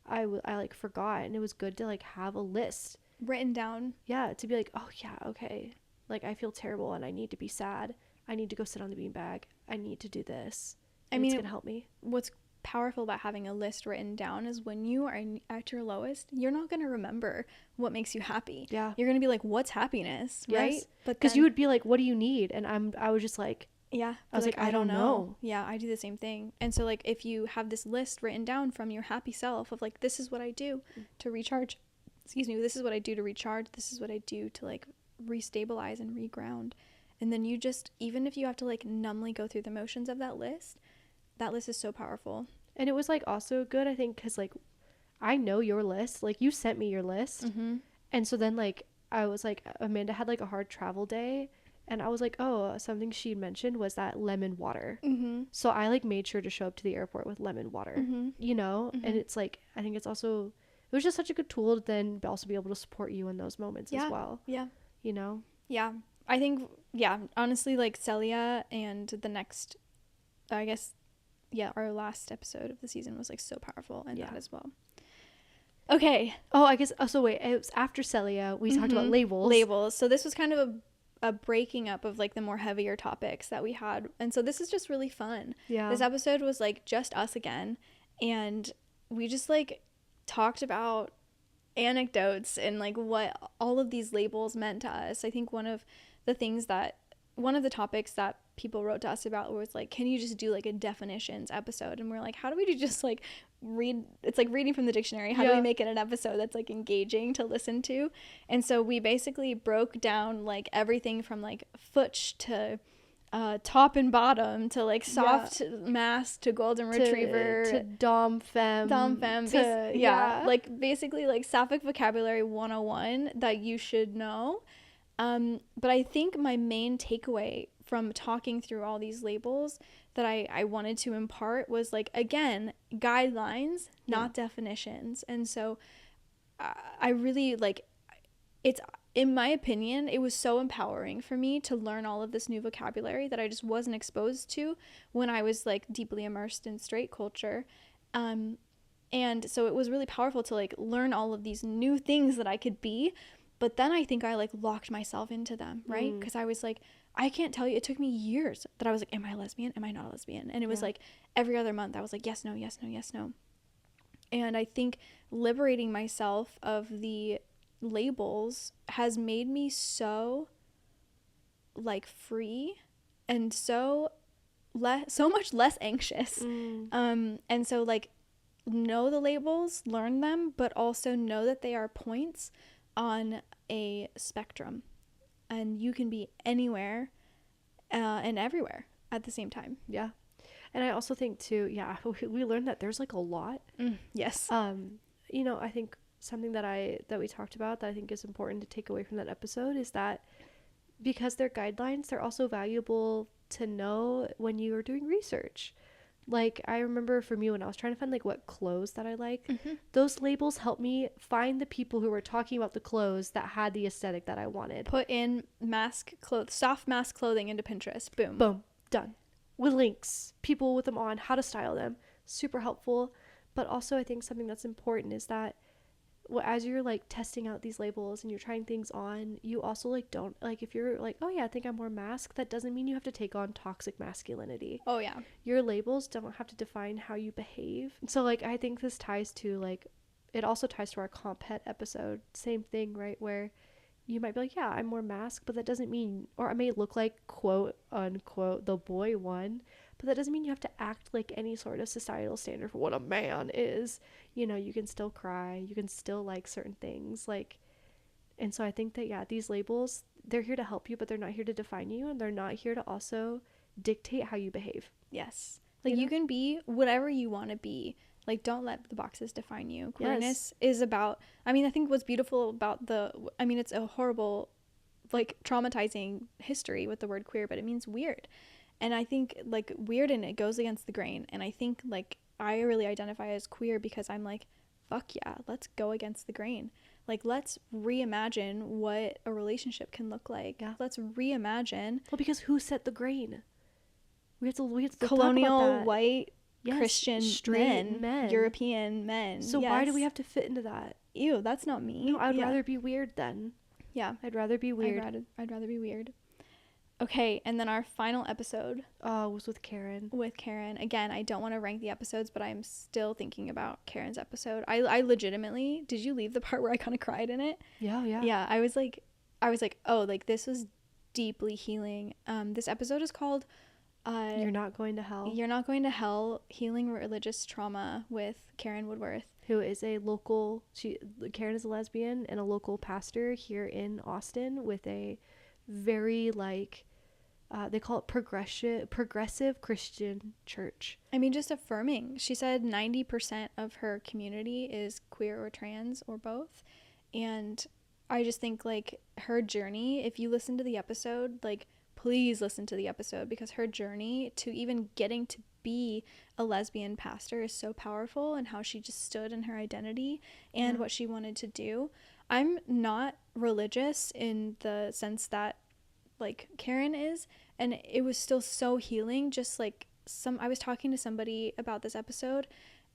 I like forgot, and it was good to like have a list written down. Yeah, to be like, oh yeah, okay, like I feel terrible and I need to be sad. I need to go sit on the beanbag. I need to do this. I mean, it's gonna help me. What's powerful about having a list written down is when you are at your lowest, you're not going to remember what makes you happy. Yeah, you're going to be like, what's happiness? Yes. Right? But because you would be like, what do you need? And I was just like, yeah, I was like, I don't know. Yeah, I do the same thing. And so like if you have this list written down from your happy self of like, this is what I do to recharge, this is what I do to recharge, this is what I do to like restabilize and reground, and then you just, even if you have to like numbly go through the motions of that list is so powerful. And it was like also good, I think, because like I know your list, like you sent me your list, and so then like I was like, Amanda had like a hard travel day, and I was like, oh, something she mentioned was that lemon water. So I like made sure to show up to the airport with lemon water, you know. And it's like, I think it's also, it was just such a good tool to then also be able to support you in those moments as well. Yeah, you know. Yeah, I think, yeah, honestly, like Celia and the next, I guess, yeah, our last episode of the season was like so powerful in that as well. Okay. Oh, I guess, so wait, it was after Celia, we talked about labels. So this was kind of a breaking up of like the more heavier topics that we had. And so this is just really fun. Yeah. This episode was like just us again. And we just like talked about anecdotes and like what all of these labels meant to us. I think one of the topics that people wrote to us about was like, can you just do like a definitions episode? And we're like, how do we do just like read, it's like reading from the dictionary, how do we make it an episode that's like engaging to listen to? And so we basically broke down like everything from like futch to top and bottom to like soft mass to golden retriever to dom femme to, like basically like Sapphic vocabulary 101 that you should know. But I think my main takeaway from talking through all these labels that I wanted to impart was like, again, guidelines, not definitions. And so I really like, it's, in my opinion, it was so empowering for me to learn all of this new vocabulary that I just wasn't exposed to when I was like deeply immersed in straight culture. And so it was really powerful to like learn all of these new things that I could be. But then I think I like locked myself into them, right? Because I was like, I can't tell you, it took me years that I was like, am I a lesbian? Am I not a lesbian? And it was like every other month I was like, yes, no, yes, no, yes, no. And I think liberating myself of the labels has made me so like free and so much less anxious. And so like know the labels, learn them, but also know that they are points on a spectrum, and you can be anywhere and everywhere at the same time. Yeah. And I also think too, yeah, we learned that there's like a lot. Yes. You know, I think something that we talked about that I think is important to take away from that episode is that because they're guidelines, they're also valuable to know when you are doing research. Like, I remember for me when I was trying to find like what clothes that I like, those labels helped me find the people who were talking about the clothes that had the aesthetic that I wanted. Put in soft mask clothing into Pinterest. Boom. Boom. Done. With links, people with them on, how to style them. Super helpful. But also I think something that's important is that as you're like testing out these labels and you're trying things on, you also like don't like, if you're like, oh yeah, I think I'm more masc, that doesn't mean you have to take on toxic masculinity. Oh yeah. Your labels don't have to define how you behave. So like I think this ties to like, it also ties to our comp het episode, same thing, right? Where you might be like, yeah, I'm more masc, but that doesn't mean, or I may look like quote unquote the boy one, but that doesn't mean you have to act like any sort of societal standard for what a man is. You know, you can still cry, you can still like certain things, like. And so I think that, yeah, these labels, they're here to help you, but they're not here to define you, and they're not here to also dictate how you behave. Yes. Like, you can be whatever you want to be. Like, don't let the boxes define you. Queerness is about, I mean, I think what's beautiful about it's a horrible, like, traumatizing history with the word queer, but it means weird. And I think, like, weird, and it goes against the grain. And I think, like, I really identify as queer because I'm like, fuck yeah, let's go against the grain. Like, let's reimagine what a relationship can look like. Yeah. Let's reimagine. Well, because who set the grain? We have to colonial talk about that. white Christian straight men, European men. So why do we have to fit into that? Ew, that's not me. No, I'd rather be weird then. Yeah, I'd rather be weird. I'd rather be weird. Okay, and then our final episode was with Karen. Again, I don't want to rank the episodes, but I'm still thinking about Karen's episode. I legitimately, did you leave the part where I kind of cried in it? Yeah, I was like, oh, like, this was deeply healing. This episode is called You're Not Going to Hell. You're Not Going to Hell, Healing Religious Trauma, with Karen Woodworth, who is Karen is a lesbian and a local pastor here in Austin with a very, like, they call it progressive Christian church. I mean, just affirming. She said 90% of her community is queer or trans or both. And I just think, like, her journey, if you listen to the episode, like, please listen to the episode, because her journey to even getting to be a lesbian pastor is so powerful, and how she just stood in her identity and what she wanted to do. I'm not religious in the sense that, like, Karen is, and it was still so healing. Just like I was talking to somebody about this episode,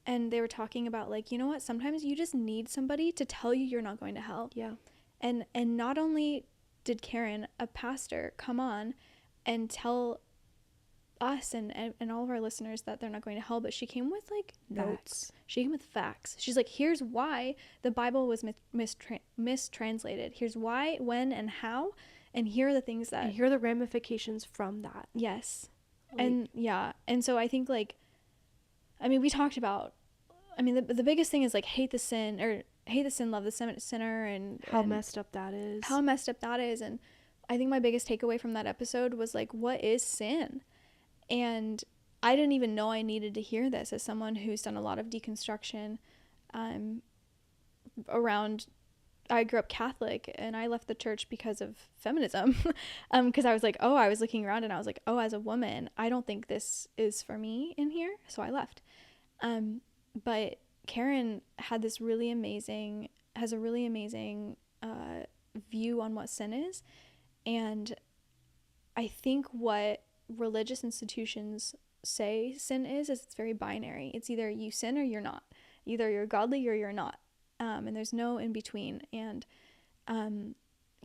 and they were talking about, like, you know what, sometimes you just need somebody to tell you you're not going to hell. Yeah. And not only did Karen, a pastor, come on and tell us and all of our listeners that they're not going to hell, but she came with, like, notes. She came with facts. She's like, here's why the Bible was mistranslated. Here's why, when, and how, and here are the things that... And here are the ramifications from that. Yes. Like, and, yeah. And so I think, like, I mean, we talked about... I mean, the biggest thing is, like, hate the sin, love the sinner, and... How messed up that is. And I think my biggest takeaway from that episode was, like, what is sin? And I didn't even know I needed to hear this as someone who's done a lot of deconstruction around... I grew up Catholic, and I left the church because of feminism. Because I was like, I was looking around, and I was like, as a woman, I don't think this is for me in here. So I left. But Karen has a really amazing view on what sin is. And I think what religious institutions say sin is it's very binary. It's either you sin or you're not. Either you're godly or you're not. And there's no in between. And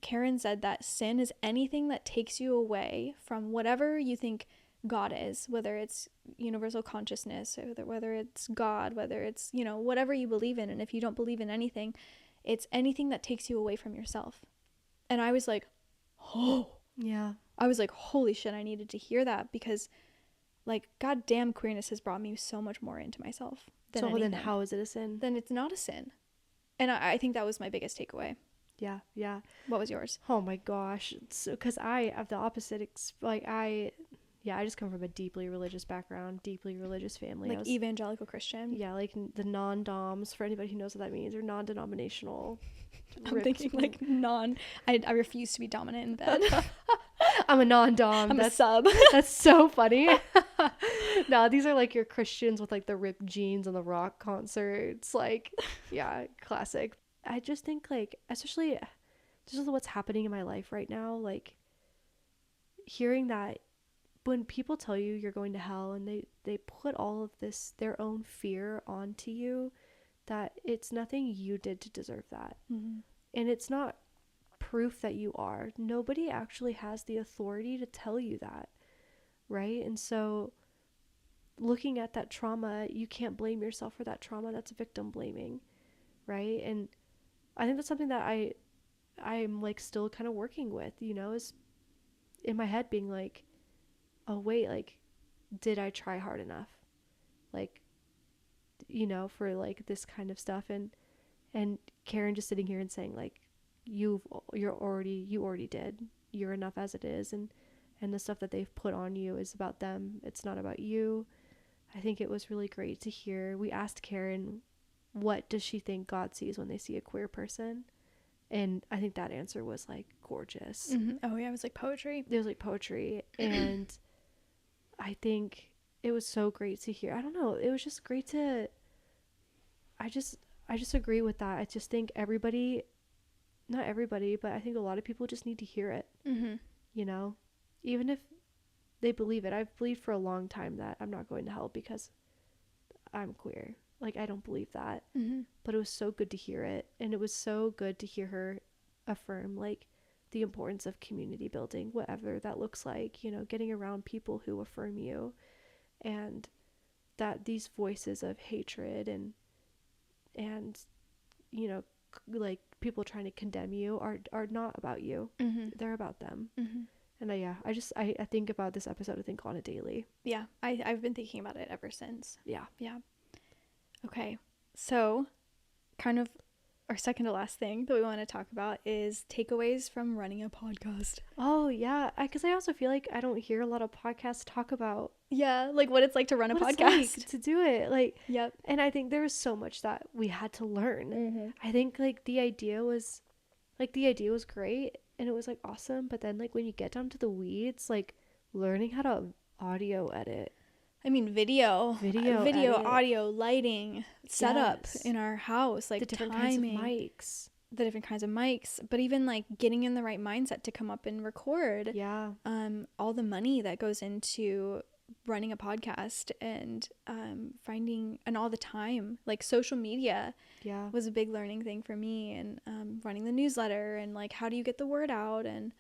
Karen said that sin is anything that takes you away from whatever you think God is, whether it's universal consciousness, or whether it's God, whether it's, whatever you believe in. And if you don't believe in anything, It's anything that takes you away from yourself. And I was like, oh. Yeah. I was like, holy shit, I needed to hear that, because like, goddamn, queerness has brought me so much more into myself than So anything. then how is it a sin? Then it's not a sin. And I think that was my biggest takeaway. Yeah. Yeah. What was yours? Oh my gosh. So, because I have the opposite, I just come from a deeply religious background, deeply religious family. Like evangelical Christian? Yeah, like the non-doms, for anybody who knows what that means, or non-denominational. I'm thinking like I refuse to be dominant in bed. I'm a non-dom. I'm a sub. That's so funny. No, these are like your Christians with like the ripped jeans and the rock concerts. Like, yeah, classic. I just think like, especially just what's happening in my life right now, like hearing that when people tell you you're going to hell, and they put all of this, their own fear onto you, that it's nothing you did to deserve that. Mm-hmm. And it's not proof that you are. Nobody actually has the authority to tell you that, right? And so looking at that trauma, you can't blame yourself for that trauma. That's victim blaming, right? And I think that's something that I'm like still kind of working with, you know, is in my head being like, oh wait, like, did I try hard enough? Like, you know, for like this kind of stuff. And Karen just sitting here and saying like, you already did. You're enough as it is. And the stuff that they've put on you is about them. It's not about you. I think it was really great to hear. We asked Karen, what does she think God sees when they see a queer person? And I think that answer was like gorgeous. Mm-hmm. Oh yeah, it was like poetry. It was like poetry. And I think it was so great to hear. I don't know. It was just great to, I just agree with that. I just think not everybody, but I think a lot of people just need to hear it. Mm-hmm. You know, even if they believe it. I've believed for a long time that I'm not going to hell because I'm queer. Like, I don't believe that. Mm-hmm. But it was so good to hear it. And it was so good to hear her affirm, like, the importance of community building, whatever that looks like, you know, getting around people who affirm you, and that these voices of hatred and you know, like people trying to condemn you are not about you. Mm-hmm. They're about them. Mm-hmm. And I think about this episode, I think, on a daily. Yeah, I've been thinking about it ever since. Yeah. Okay, so kind of our second to last thing that we want to talk about is takeaways from running a podcast. Oh yeah, because I also feel like I don't hear a lot of podcasts talk about like what it's like to run a podcast, like to do it. Like, yep. And I think there was so much that we had to learn. Mm-hmm. I think like the idea was great and it was like awesome, but then like when you get down to the weeds, like learning how to audio edit. I mean, video, edit. audio, lighting, setup in our house, like the different timing, the different kinds of mics, but even like getting in the right mindset to come up and record. Yeah. All the money that goes into running a podcast and finding, and all the time, like social media was a big learning thing for me, and running the newsletter, and like how do you get the word out, and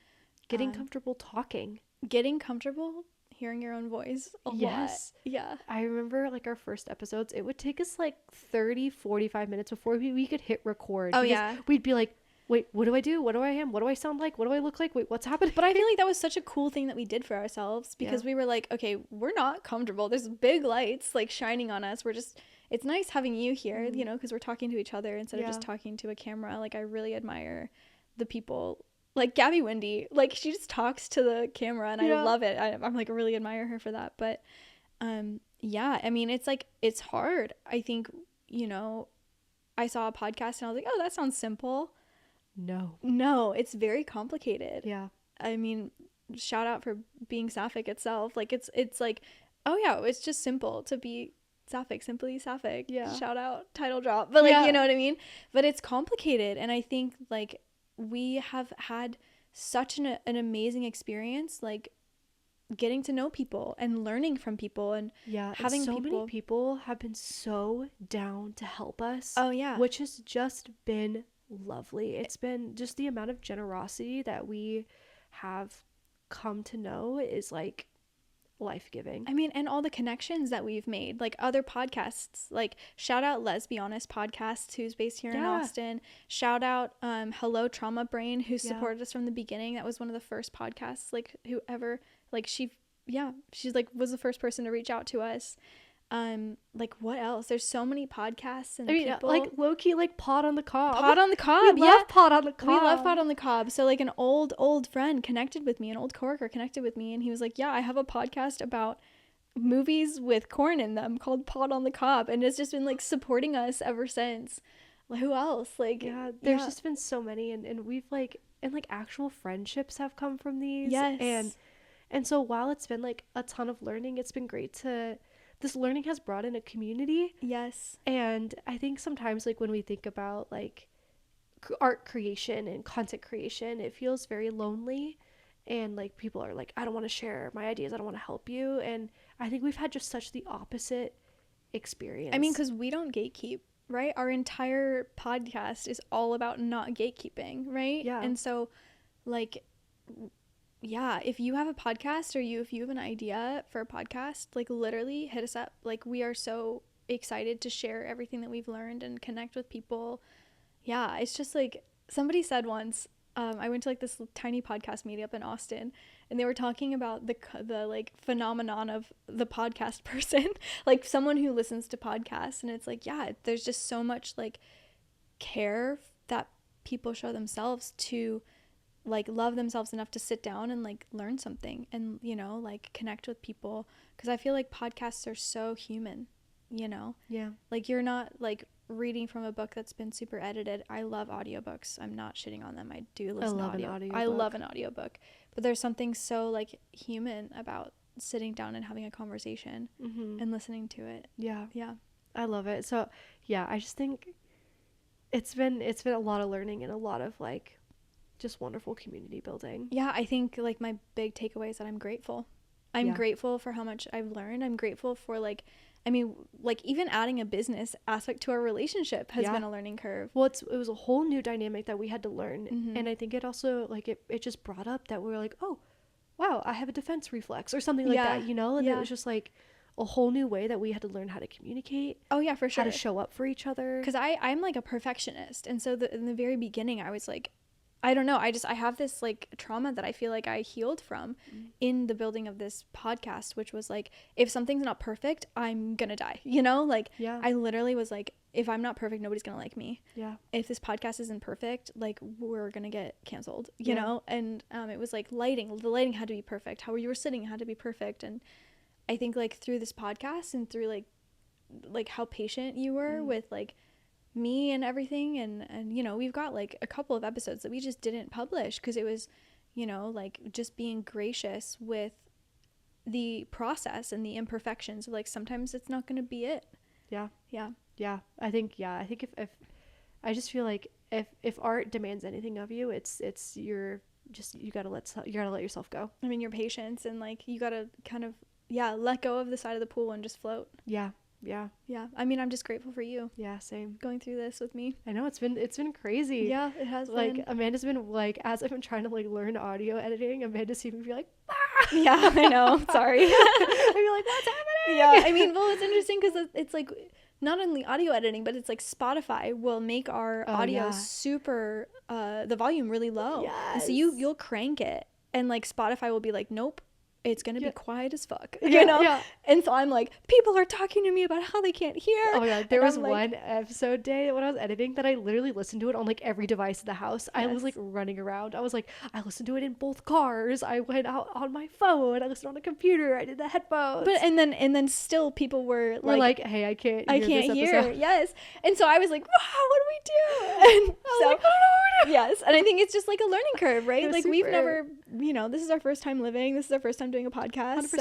getting comfortable talking, hearing your own voice a lot. Yeah. I remember like our first episodes, it would take us like 30-45 minutes before we could hit record. Oh yeah. We'd be like, wait, what do I do? What do I am? What do I sound like? What do I look like? Wait, what's happening? But I feel like that was such a cool thing that we did for ourselves, because we were like, okay, we're not comfortable. There's big lights like shining on us. It's nice having you here, you know, because we're talking to each other instead of just talking to a camera. Like, I really admire the people like Gabby Wendy, like she just talks to the camera, and I love it. I'm like, really admire her for that. But yeah, I mean, it's like, it's hard. I think, you know, I saw a podcast and I was like, oh, that sounds simple. No, it's very complicated. Yeah. I mean, shout out for being Sapphic itself. Like, it's like, oh yeah, it's just simple to be Sapphic, simply Sapphic. Yeah. Shout out, title drop. But like, you know what I mean? But it's complicated. And I think like we have had such an amazing experience, like getting to know people and learning from people, and having so many people have been so down to help us. Oh yeah. Which has just been lovely. It's been just the amount of generosity that we have come to know is like life-giving. I mean, and all the connections that we've made, like other podcasts, like shout out Let's Be Honest Podcast, who's based here in Austin. Shout out Hello Trauma Brain, who supported us from the beginning. That was one of the first podcasts, like whoever, like she's like was the first person to reach out to us. Like what else? There's so many podcasts and people. Like low-key, like Pod on the Cob. Pod on the Cob. We love Pod on the Cob. We love Pod on the Cob. So like an old friend connected with me, an old coworker connected with me, and he was like, yeah, I have a podcast about movies with corn in them called Pod on the Cob, and it's just been like supporting us ever since. Like, who else? Like, there's just been so many, and we've like, and like actual friendships have come from these. And so while it's been like a ton of learning, it's been great to, this learning has brought in a community. And I think sometimes like when we think about like art creation and content creation, it feels very lonely, and like people are like, I don't want to share my ideas, I don't want to help you. And I think we've had just such the opposite experience. I mean, because we don't gatekeep, right? Our entire podcast is all about not gatekeeping, right? And so like, if you have a podcast, or if you have an idea for a podcast, like literally hit us up. Like we are so excited to share everything that we've learned and connect with people. It's just like somebody said once, I went to like this tiny podcast meetup in Austin, and they were talking about the like phenomenon of the podcast person, like someone who listens to podcasts. And it's like, there's just so much like care that people show themselves to like love themselves enough to sit down and like learn something and, you know, like connect with people. Because I feel like podcasts are so human, you know? Like you're not like reading from a book that's been super edited. I love audiobooks. I'm not shitting on them. I do listen to audio. I love an audiobook. But there's something so like human about sitting down and having a conversation and listening to it. I love it. So I just think it's been a lot of learning and a lot of like just wonderful community building. I think like my big takeaway is that I'm grateful. I'm grateful for how much I've learned. I'm grateful for like, I mean, like even adding a business aspect to our relationship has been a learning curve. Well, it was a whole new dynamic that we had to learn. And I think it also like it just brought up that we were like, oh wow, I have a defense reflex or something like that, you know? And it was just like a whole new way that we had to learn how to communicate. Oh yeah, for sure. How to show up for each other. Because I'm like a perfectionist, and so in the very beginning I was like, I don't know, I have this like trauma that I feel like I healed from in the building of this podcast, which was like, if something's not perfect, I'm gonna die, you know? Like I literally was like, if I'm not perfect, nobody's gonna like me. If this podcast isn't perfect, like we're gonna get canceled, you know? And it was like the lighting had to be perfect, how you were sitting had to be perfect. And I think like through this podcast and through like how patient you were with like me and everything, and you know, we've got like a couple of episodes that we just didn't publish because it was, you know, like just being gracious with the process and the imperfections of like sometimes it's not going to be it. I think if I just feel like if art demands anything of you, it's you gotta let yourself go. I mean, your patience, and like you gotta kind of let go of the side of the pool and just float. I mean, I'm just grateful for you. Same. Going through this with me. I know it's been crazy. It has like been. Amanda's been like, as I've been trying to like learn audio editing, Amanda's seen me be like, I know, sorry. I'd be like, what's happening? I mean, well, it's interesting because it's like not only audio editing, but it's like Spotify will make our audio super the volume really low. And so you'll crank it, and like Spotify will be like, nope, it's gonna be quiet as fuck, you know? And so I'm like, people are talking to me about how they can't hear. Oh yeah, there was one episode day when I was editing that I literally listened to it on like every device in the house. I was like running around. I was like, I listened to it in both cars. I went out on my phone. I listened on a computer. I did the headphones. But and then still people were like, hey, I can't hear. Yes. And so I was like, wow, what do we do? And so like, yes, and I think it's just like a learning curve, right? Like we've never, you know, this is our first time living. This is our first time doing a podcast.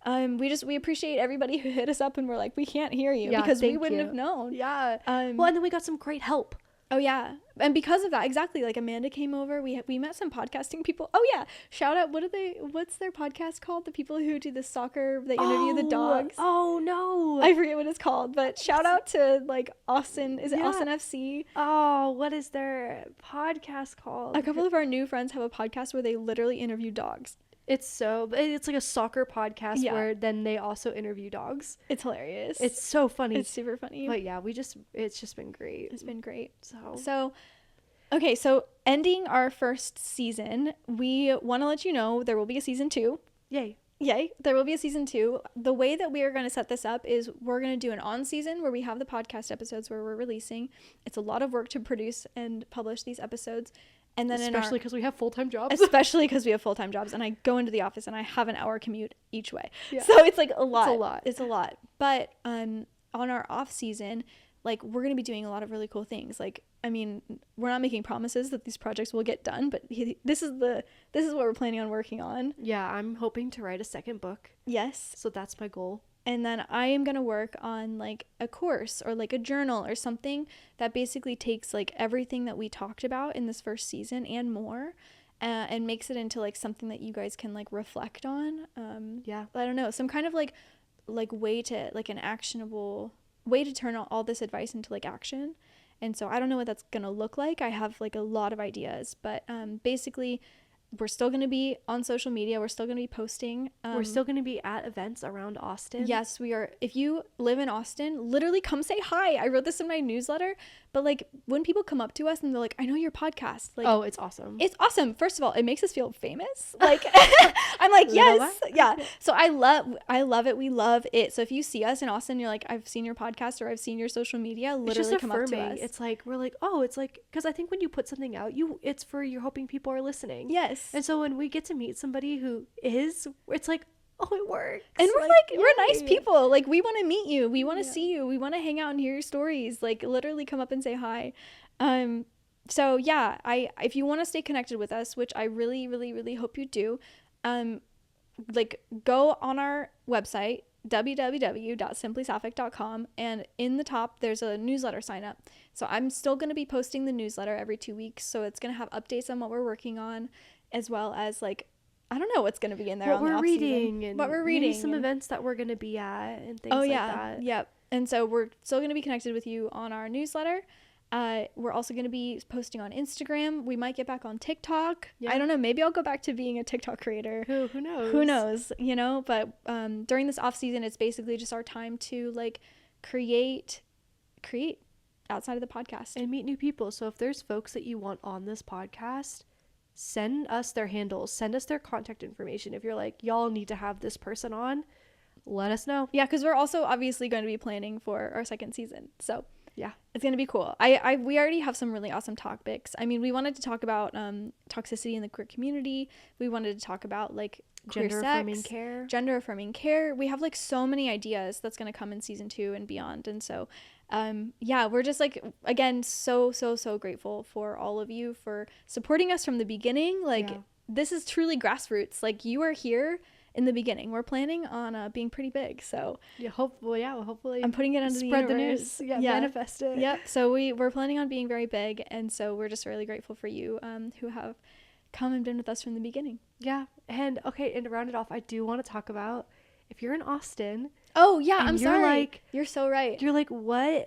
100%. So we appreciate everybody who hit us up and were like, we can't hear you, because we wouldn't have known. Well, and then we got some great help. Oh yeah, and because of that, exactly, like Amanda came over. We met some podcasting people. Oh yeah, shout out. What's their podcast called? The people who do the soccer, they interview the dogs. Oh no, I forget what it's called, but shout out to like Austin. Is it Austin FC? Oh, what is their podcast called? A couple of our new friends have a podcast where they literally interview dogs. It's like a soccer podcast where then they also interview dogs. It's hilarious. It's so funny. It's super funny. But yeah, it's just been great. It's been great. So okay, so ending our first season, we want to let you know there will be a season 2. Yay, there will be a season 2. The way that we are going to set this up is we're going to do an on season where we have the podcast episodes where we're releasing. It's a lot of work to produce and publish these episodes. And then especially because we have full-time jobs. Especially because we have full-time jobs, and I go into the office and I have an hour commute each way. Yeah. So it's like a lot. It's a lot. But on our off season, like, we're going to be doing a lot of really cool things. Like, I mean, we're not making promises that these projects will get done, but this is what we're planning on working on. Yeah, I'm hoping to write a second book. Yes. So that's my goal. And then I am going to work on like a course or like a journal or something that basically takes like everything that we talked about in this first season and more, and makes it into like something that you guys can like reflect on. I don't know, some kind of like way to like an actionable way to turn all this advice into like action. And so I don't know what that's going to look like. I have like a lot of ideas, but basically we're still going to be on social media. We're still going to be posting. We're still going to be at events around Austin. Yes, we are. If you live in Austin, literally come say hi. I wrote this in my newsletter, but like when people come up to us and they're like, I know your podcast. Like, oh, it's awesome. It's awesome. First of all, it makes us feel famous. Like, I'm like, yes. Yeah. So I love it. We love it. So if you see us in Austin, you're like, I've seen your podcast or I've seen your social media, literally come up to us. It's like, we're like, oh, it's like, because I think when you put something out, it's for, you're hoping people are listening. Yes. And so when we get to meet somebody who is, it's like, oh, it works. And we're like we're nice people. Like, we want to meet you. We want to see you. We want to hang out and hear your stories. Like, literally come up and say hi. So yeah, if you want to stay connected with us, which I really, really, really hope you do, like, go on our website, www.simplysapphic.com, and in the top there's a newsletter sign up. So I'm still going to be posting the newsletter every 2 weeks, so it's going to have updates on what we're working on, as well as like, I don't know what's going to be in there, what we're reading and what we're reading, some events that we're going to be at and things like that. Yep. And so we're still going to be connected with you on our newsletter. We're also going to be posting on Instagram. We might get back on TikTok. Yeah. I don't know. Maybe I'll go back to being a TikTok creator. Who knows? Who knows? You know. But during this off season, it's basically just our time to like create outside of the podcast and meet new people. So if there's folks that you want on this podcast, send us their handles. Send us their contact information. If you're like, y'all need to have this person on, let us know. Yeah, because we're also obviously going to be planning for our second season. So yeah, it's going to be cool. We already have some really awesome topics. I mean, we wanted to talk about toxicity in the queer community. We wanted to talk about like gender affirming care. We have like so many ideas that's going to come in season 2 and beyond. And so yeah, we're just like, again, so grateful for all of you for supporting us from the beginning. Like, this is truly grassroots. Like, you are here in the beginning. We're planning on being pretty big, so hopefully I'm putting it under spread the news. Manifest it. Yep. So we're planning on being very big, and so we're just really grateful for you who have come and been with us from the beginning. And to round it off, I do want to talk about, if you're in Austin, I'm sorry, like, you're so right, you're like, where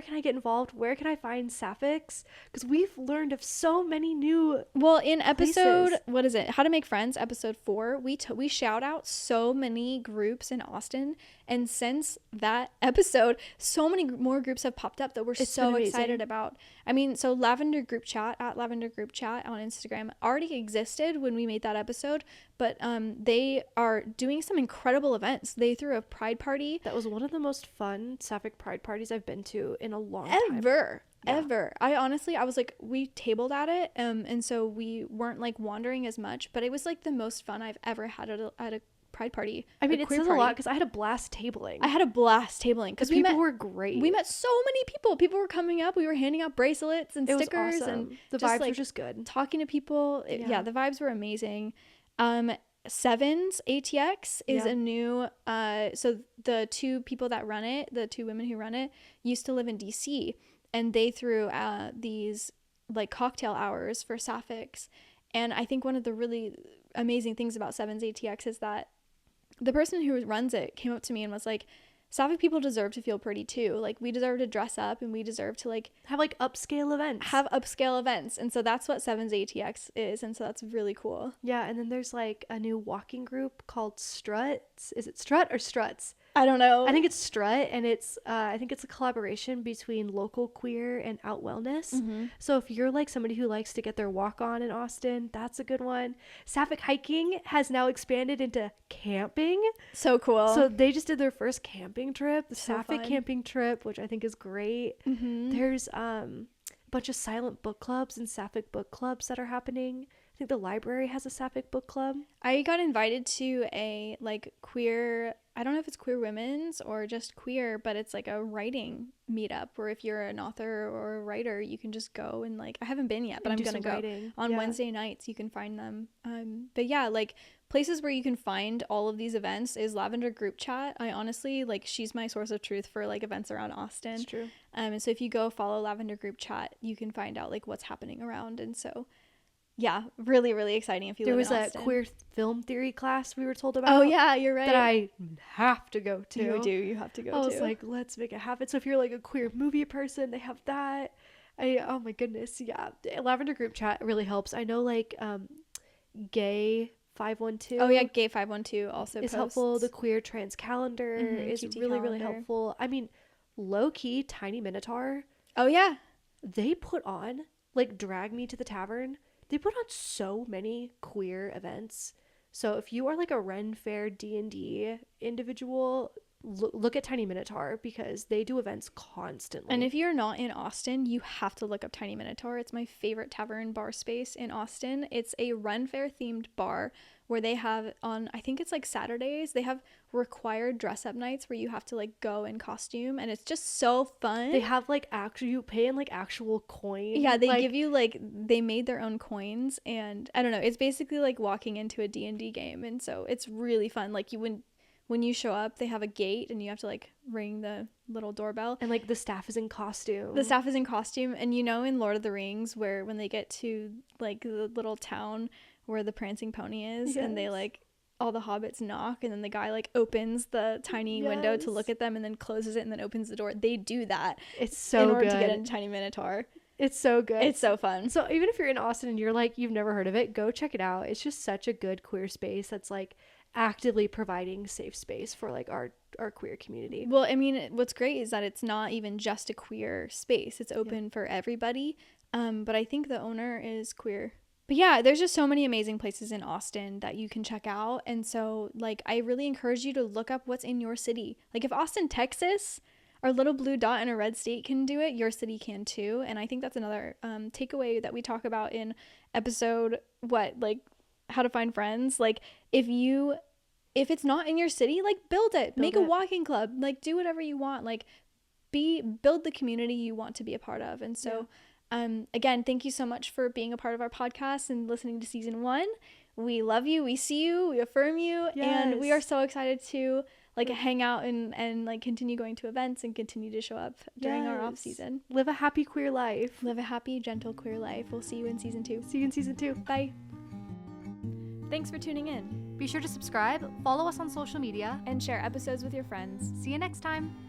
can I get involved? Where can I find Saphics? Because we've learned of so many new in episode places. What is it, How to Make Friends, episode 4, we shout out so many groups in Austin, and since that episode, so many more groups have popped up that we're so excited about. I mean, so Lavender Group Chat on Instagram already existed when we made that episode, but they are doing some incredible events. They threw a pride party that was one of the most fun Sapphic pride parties I've been to in a long time. Ever. I was like, we tabled at it, and so we weren't like wandering as much, but it was like the most fun I've ever had at a pride party. I mean, it says a lot, because I had a blast tabling because people were great. We met so many people were coming up, we were handing out bracelets and stickers, awesome. And the vibes were just good, talking to people. The vibes were amazing. Sevens ATX is a new so the two people that run it, the two women who run it, used to live in DC, and they threw these like cocktail hours for Saphics. And I think one of the really amazing things about Sevens ATX is that the person who runs it came up to me and was like, Sapphic people deserve to feel pretty too. Like, we deserve to dress up, and we deserve to like have like upscale events. Have upscale events. And so that's what Sevens ATX is, and so that's really cool. Yeah, and then there's like a new walking group called Struts. Is it Strut or Struts? I don't know. I think it's Strut, and it's I think it's a collaboration between local queer and Out Wellness. Mm-hmm. So if you're like somebody who likes to get their walk on in Austin, that's a good one. Sapphic hiking has now expanded into camping. So cool. So they just did their first camping trip, the So Sapphic fun. camping trip, which I think is great. Mm-hmm. There's a bunch of silent book clubs and Sapphic book clubs that are happening. I think the library has a Sapphic book club. I got invited to a like queer, I don't know if it's queer women's or just queer, but it's like a writing meetup where if you're an author or a writer, you can just go and like, I haven't been yet, but I'm gonna go on Wednesday nights. You can find them. But yeah, like places where you can find all of these events is Lavender Group Chat. I honestly like, she's my source of truth for like events around Austin. It's true. And so if you go follow Lavender Group Chat, you can find out like what's happening around. And so yeah, really, really exciting if you live in Austin. There was a queer film theory class we were told about. Oh yeah, you're right. That I have to go to. You have to go to. I was like, let's make it happen. So if you're like a queer movie person, they have that. Oh my goodness, yeah. Lavender Group Chat really helps. I know like Gay 512. Oh yeah, Gay 512 also is posts. Helpful. The Queer Trans Calendar is QT really, calendar. really helpful. I mean, low key, Tiny Minotaur. Oh yeah. They put on like Drag Me to the Tavern. They put on so many queer events. So if you are like a Ren Fair D&D individual, look at Tiny Minotaur because they do events constantly. And if you're not in Austin, you have to look up Tiny Minotaur. It's my favorite tavern bar space in Austin. It's a Ren Fair themed bar where they have on, I think it's like Saturdays, they have required dress up nights where you have to like go in costume, and it's just so fun. They have like actual, you pay in like actual coins. Yeah, they give you like, they made their own coins, and I don't know, it's basically like walking into a D&D game, and so it's really fun. Like when you show up, they have a gate and you have to like ring the little doorbell, and like the staff is in costume. And you know, in Lord of the Rings, where when they get to like the little town where the prancing pony is, and they like all the hobbits knock, and then the guy like opens the tiny window to look at them and then closes it and then opens the door. They do that. It's so in order good to get into Tiny Minotaur. It's so good. It's so fun. So even if you're in Austin and you're like, you've never heard of it, go check it out. It's just such a good queer space that's like actively providing safe space for like our queer community. Well, I mean, what's great is that it's not even just a queer space. It's open for everybody. But I think the owner is queer. But yeah, there's just so many amazing places in Austin that you can check out. And so like, I really encourage you to look up what's in your city. Like if Austin, Texas, our little blue dot in a red state can do it, your city can too. And I think that's another takeaway that we talk about in episode how to find friends. Like if it's not in your city, like build it. Make a walking club. Like do whatever you want. Like build the community you want to be a part of. And so again, thank you so much for being a part of our podcast and listening to season 1. We love you, we see you, we affirm you, and we are so excited to like hang out and like continue going to events and continue to show up during our off season. Live a happy queer life. Live a happy, gentle queer life. We'll see you in season 2. See you in season 2. Bye. Thanks for tuning in. Be sure to subscribe, follow us on social media, and share episodes with your friends. See you next time.